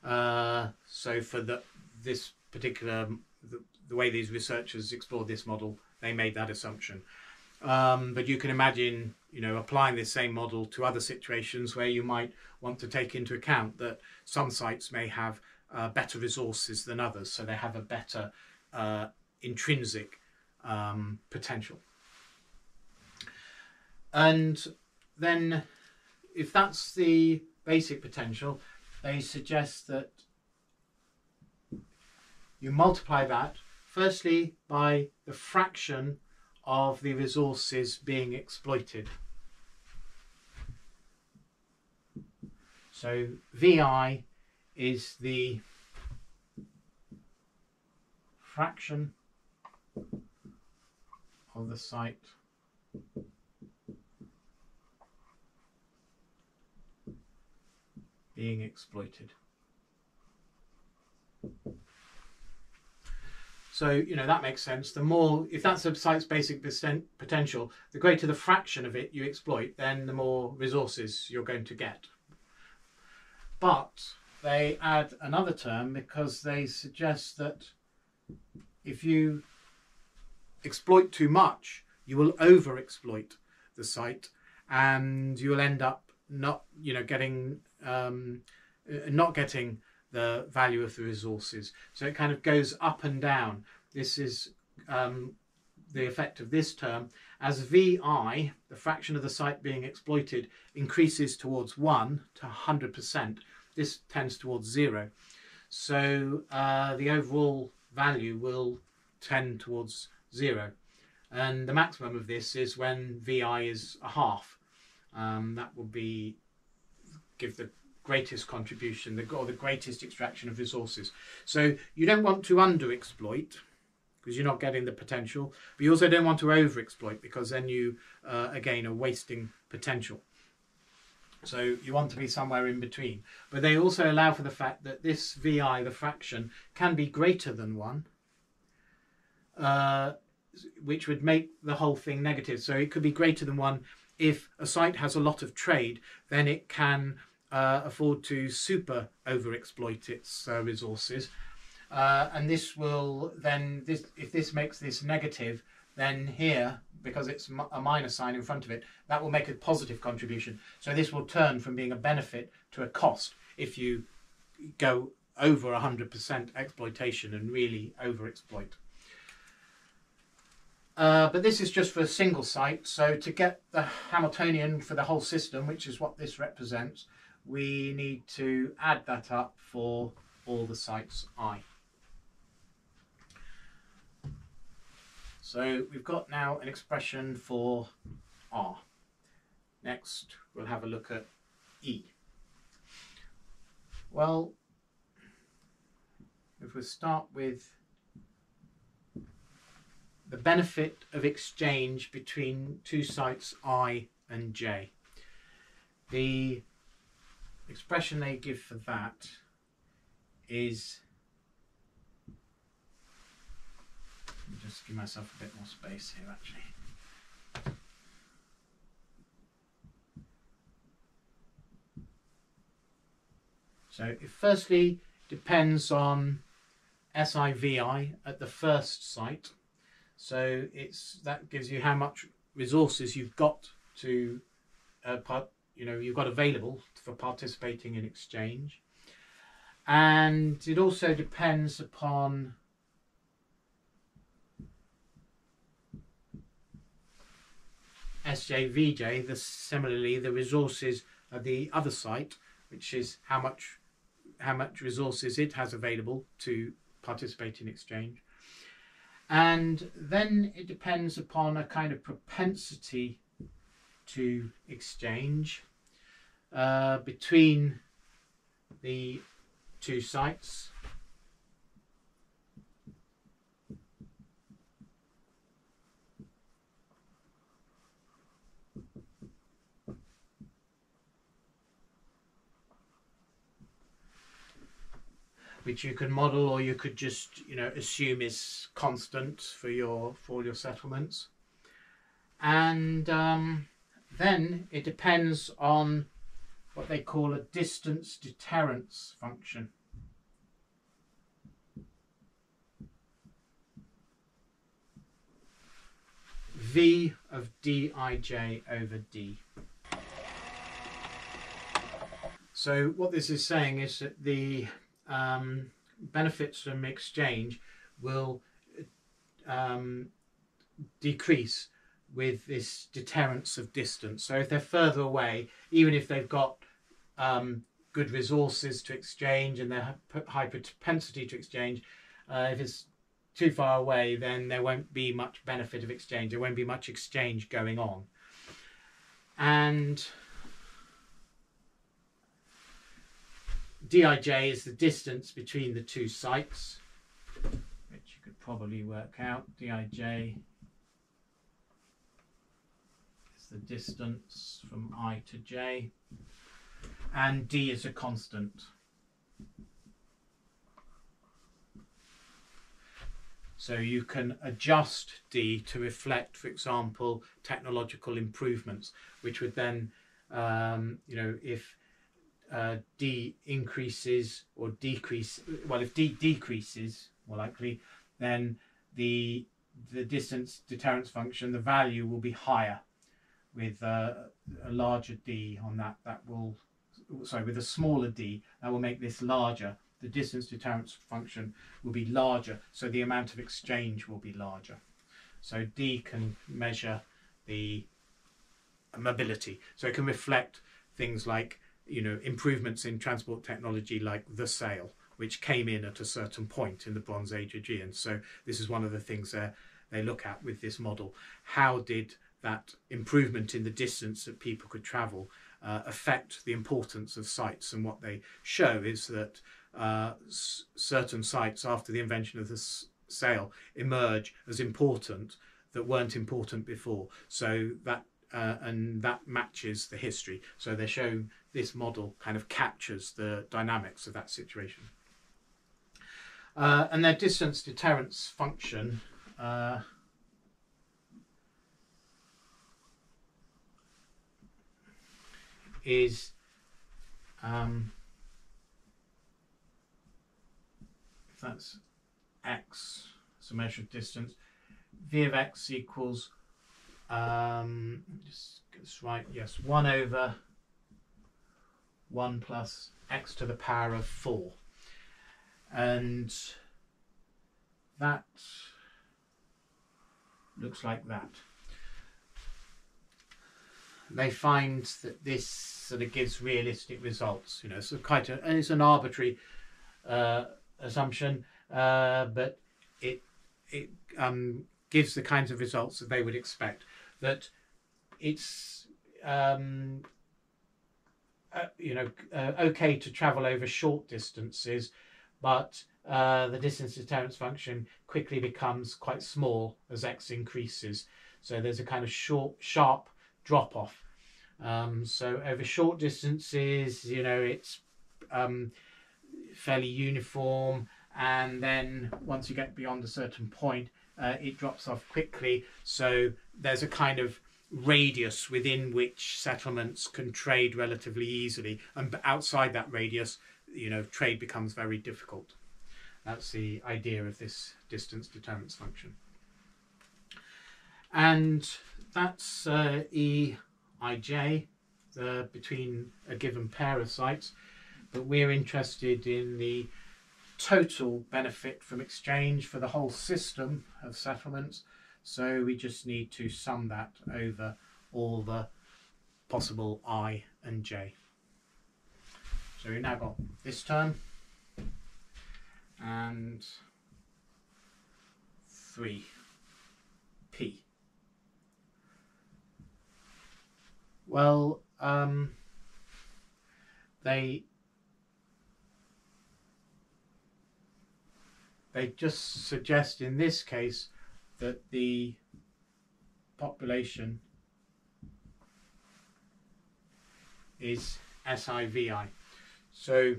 So for this particular, the way these researchers explored this model, they made that assumption. But you can imagine, applying this same model to other situations where you might want to take into account that some sites may have better resources than others, so they have a better intrinsic potential. And then if that's the basic potential, they suggest that you multiply that firstly by the fraction of the resources being exploited. So VI is the fraction of the site being exploited. So, you know, that makes sense. The more, if that's a site's basic potential, the greater the fraction of it you exploit, then the more resources you're going to get. But they add another term because they suggest that if you exploit too much, you will over-exploit the site, and you will end up not, you know, getting not getting the value of the resources. So it kind of goes up and down. This is the effect of this term. As VI, the fraction of the site being exploited, increases towards 1 to 100%, this tends towards 0. So the overall value will tend towards 0. And the maximum of this is when VI is a half. That will give the greatest contribution, or the greatest extraction of resources. So you don't want to underexploit because you're not getting the potential, but you also don't want to overexploit because then you again are wasting potential. So you want to be somewhere in between. But they also allow for the fact that this VI, the fraction, can be greater than 1, which would make the whole thing negative. So it could be greater than 1 if a site has a lot of trade, then it can afford to super overexploit its resources, and this will then, if this makes this negative, then here, because it's a minus sign in front of it, that will make a positive contribution. So this will turn from being a benefit to a cost if you go over 100% exploitation and really overexploit. But this is just for a single site. So to get the Hamiltonian for the whole system, which is what this represents, we need to add that up for all the sites I. So we've got now an expression for R. Next, we'll have a look at E. Well, if we start with the benefit of exchange between two sites I and J. The expression they give for that is, let me just give myself a bit more space here actually. So it firstly depends on SIVI at the first site. So that gives you how much resources you've got to you've got available for participating in exchange. And it also depends upon SJVJ, similarly the resources of the other site, which is how much resources it has available to participate in exchange. And then it depends upon a kind of propensity to exchange between the two sites. Which you can model, or you could just, assume is constant for all your settlements. And then it depends on what they call a distance deterrence function. V of dij over d. So what this is saying is that the benefits from exchange will decrease with this deterrence of distance. So if they're further away, even if they've got good resources to exchange and they're high propensity to exchange, if it's too far away, then there won't be much benefit of exchange. There won't be much exchange going on. And Dij is the distance between the two sites, which you could probably work out. Dij the distance from I to j, and d is a constant. So you can adjust d to reflect, for example, technological improvements, which would then, if d increases or decrease, well, if d decreases, more likely, then the distance deterrence function, the value will be higher with a larger d on that. With a smaller d, that will make this larger. The distance deterrence function will be larger, so the amount of exchange will be larger. So d can measure the mobility. So it can reflect things like, improvements in transport technology, like the sail, which came in at a certain point in the Bronze Age Aegean. So this is one of the things they look at with this model. How did that improvement in the distance that people could travel affect the importance of sites? And what they show is that certain sites after the invention of the sail emerge as important that weren't important before. So that and that matches the history. So they're showing this model kind of captures the dynamics of that situation. And their distance deterrence function is if that's x, it's a measure of distance, v of x equals just get this right, yes, 1 over 1 plus x to the power of 4, and that looks like that. They find that this sort of gives realistic results, so and it's an arbitrary assumption, but it gives the kinds of results that they would expect. That it's okay to travel over short distances, but the distance deterrence function quickly becomes quite small as x increases. So there's a kind of sharp drop off. So over short distances, it's fairly uniform, and then once you get beyond a certain point, it drops off quickly. So there's a kind of radius within which settlements can trade relatively easily, and outside that radius, trade becomes very difficult. That's the idea of this distance deterrence function, and that's Eij between a given pair of sites. But we're interested in the total benefit from exchange for the whole system of settlements. So we just need to sum that over all the possible I and j. So we've now got this term and 3p. Well, they just suggest in this case that the population is SIVI. So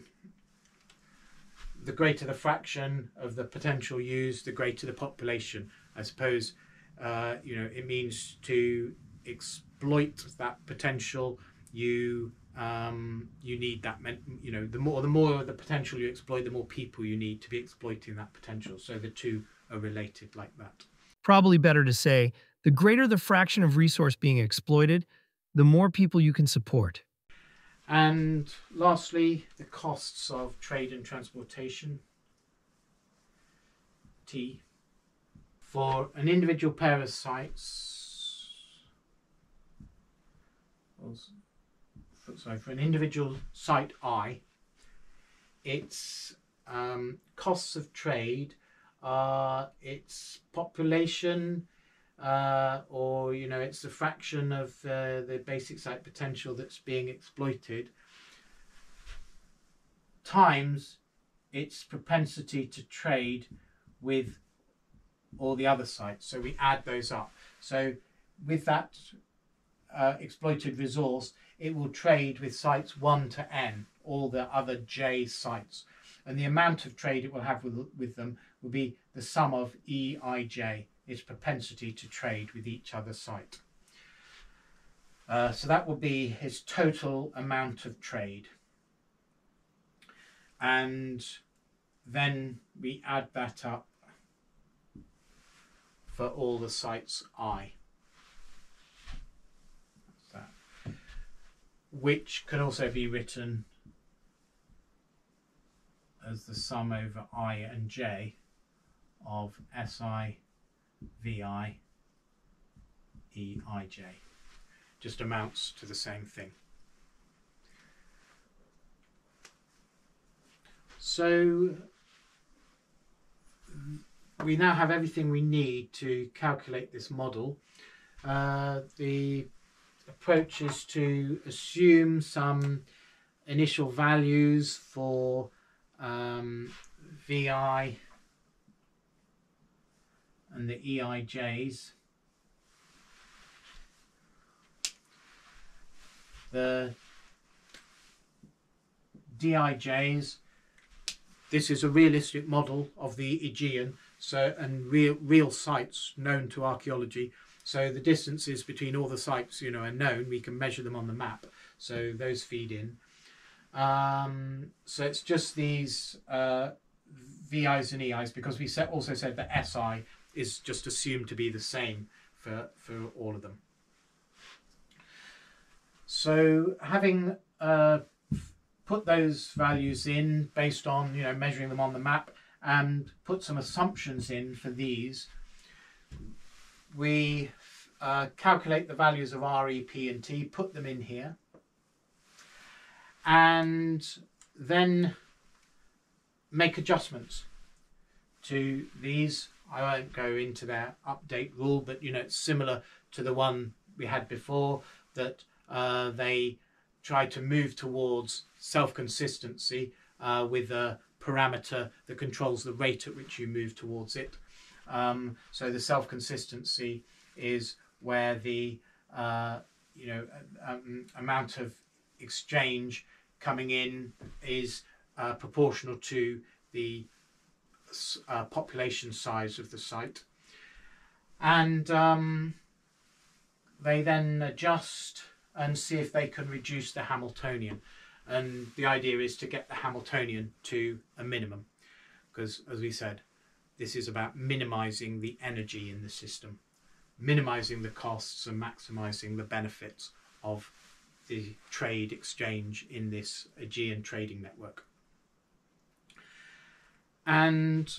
the greater the fraction of the potential used, the greater the population. I suppose it means to exploit that potential. You need that. The more of the potential you exploit, the more people you need to be exploiting that potential. So the two are related like that. Probably better to say, the greater the fraction of resource being exploited, the more people you can support. And lastly, the costs of trade and transportation, T. For an individual pair of sites, for an individual site I, its costs of trade are its population, or it's the fraction of the basic site potential that's being exploited, times its propensity to trade with all the other sites. So we add those up. So with that exploited resource, it will trade with sites 1 to n, all the other j sites. And the amount of trade it will have with them will be the sum of Eij, its propensity to trade with each other site. So that will be its total amount of trade. And then we add that up for all the sites I. That's that. Which can also be written as the sum over I and j of Si, Vi, Eij. Just amounts to the same thing. So we now have everything we need to calculate this model. The approach is to assume some initial values for Vi and the Eij's. The Dij's, this is a realistic model of the Aegean, so, and real sites known to archaeology. So the distances between all the sites, you know, are known. We can measure them on the map, so those feed in. So it's just these VI's and EI's, because we also said that SI is just assumed to be the same for all of them. So having put those values in based on, you know, measuring them on the map, and put some assumptions in for these, we calculate the values of R, E, P and T, put them in here, and then make adjustments to these. I won't go into their update rule, but you know, it's similar to the one we had before, that they try to move towards self-consistency with a parameter that controls the rate at which you move towards it. So the self-consistency is where the amount of exchange coming in is proportional to the population size of the site, and they then adjust and see if they can reduce the Hamiltonian. And the idea is to get the Hamiltonian to a minimum, because as we said, this is about minimizing the energy in the system, minimizing the costs and maximizing the benefits of the trade exchange in this Aegean trading network. And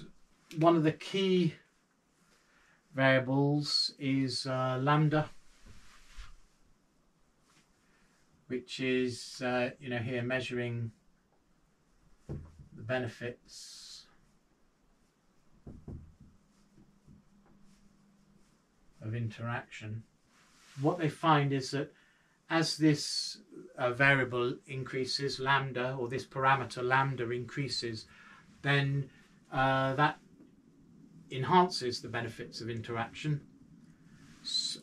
one of the key variables is lambda, which is here measuring the benefits of interaction. What they find is that as this variable increases, lambda, or this parameter lambda increases, then that enhances the benefits of interaction,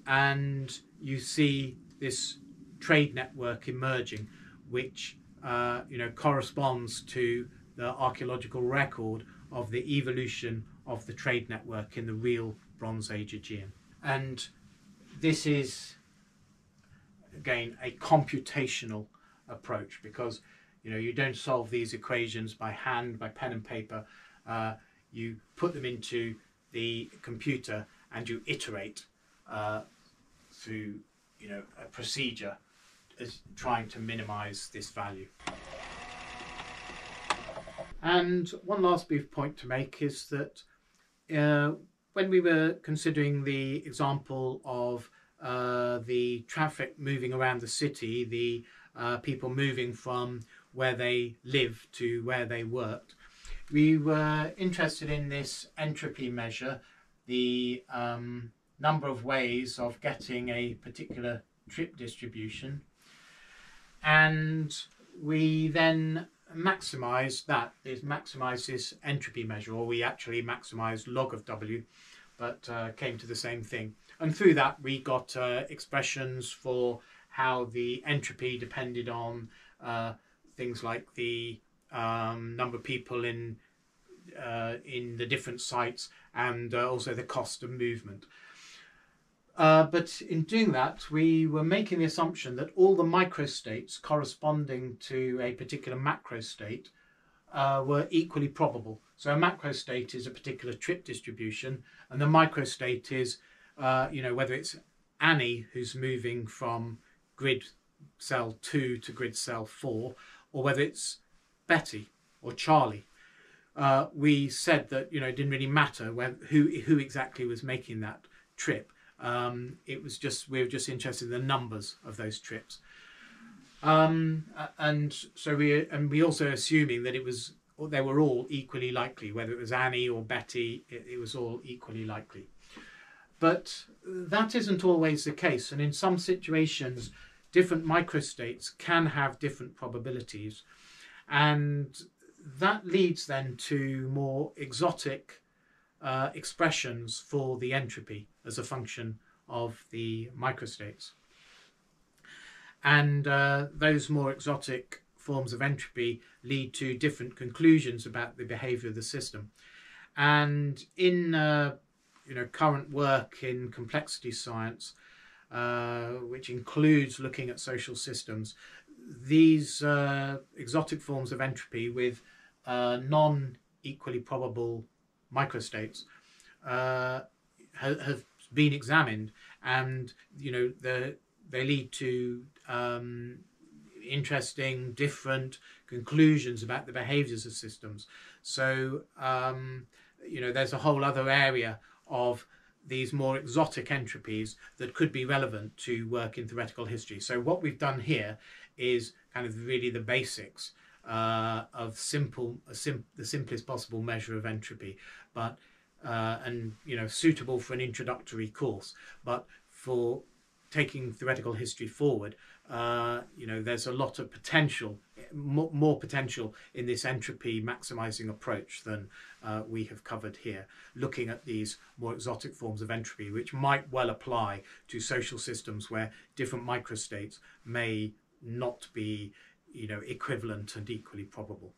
and you see this trade network emerging, which corresponds to the archaeological record of the evolution of the trade network in the real Bronze Age Aegean. And this is again a computational approach, because you don't solve these equations by hand, by pen and paper. You put them into the computer and you iterate through a procedure as trying to minimize this value. And one last brief point to make is that when we were considering the example of the traffic moving around the city, the people moving from where they lived to where they worked, we were interested in this entropy measure, the number of ways of getting a particular trip distribution, and we then maximize this entropy measure, or we actually maximized log of W, but came to the same thing. And through that, we got expressions for how the entropy depended on things like the number of people in the different sites, and also the cost of movement. But in doing that, we were making the assumption that all the microstates corresponding to a particular macrostate were equally probable. So a macrostate is a particular trip distribution, and the microstate is, whether it's Annie who's moving from grid cell 2 to grid cell 4, or whether it's Betty or Charlie. We said that it didn't really matter who exactly was making that trip. It was just, we were just interested in the numbers of those trips. And so we also assuming that they were all equally likely, whether it was Annie or Betty, it was all equally likely. But that isn't always the case, and in some situations different microstates can have different probabilities, and that leads then to more exotic expressions for the entropy as a function of the microstates. And those more exotic forms of entropy lead to different conclusions about the behaviour of the system. And in current work in complexity science, which includes looking at social systems, these exotic forms of entropy with non-equally probable microstates have been examined, and they lead to interesting different conclusions about the behaviours of systems. So there's a whole other area of these more exotic entropies that could be relevant to work in theoretical history. So what we've done here is kind of really the basics of the simplest possible measure of entropy, but suitable for an introductory course. But for taking theoretical history forward, there's a lot of potential, more potential in this entropy maximising approach than we have covered here, looking at these more exotic forms of entropy, which might well apply to social systems where different microstates may not be equivalent and equally probable.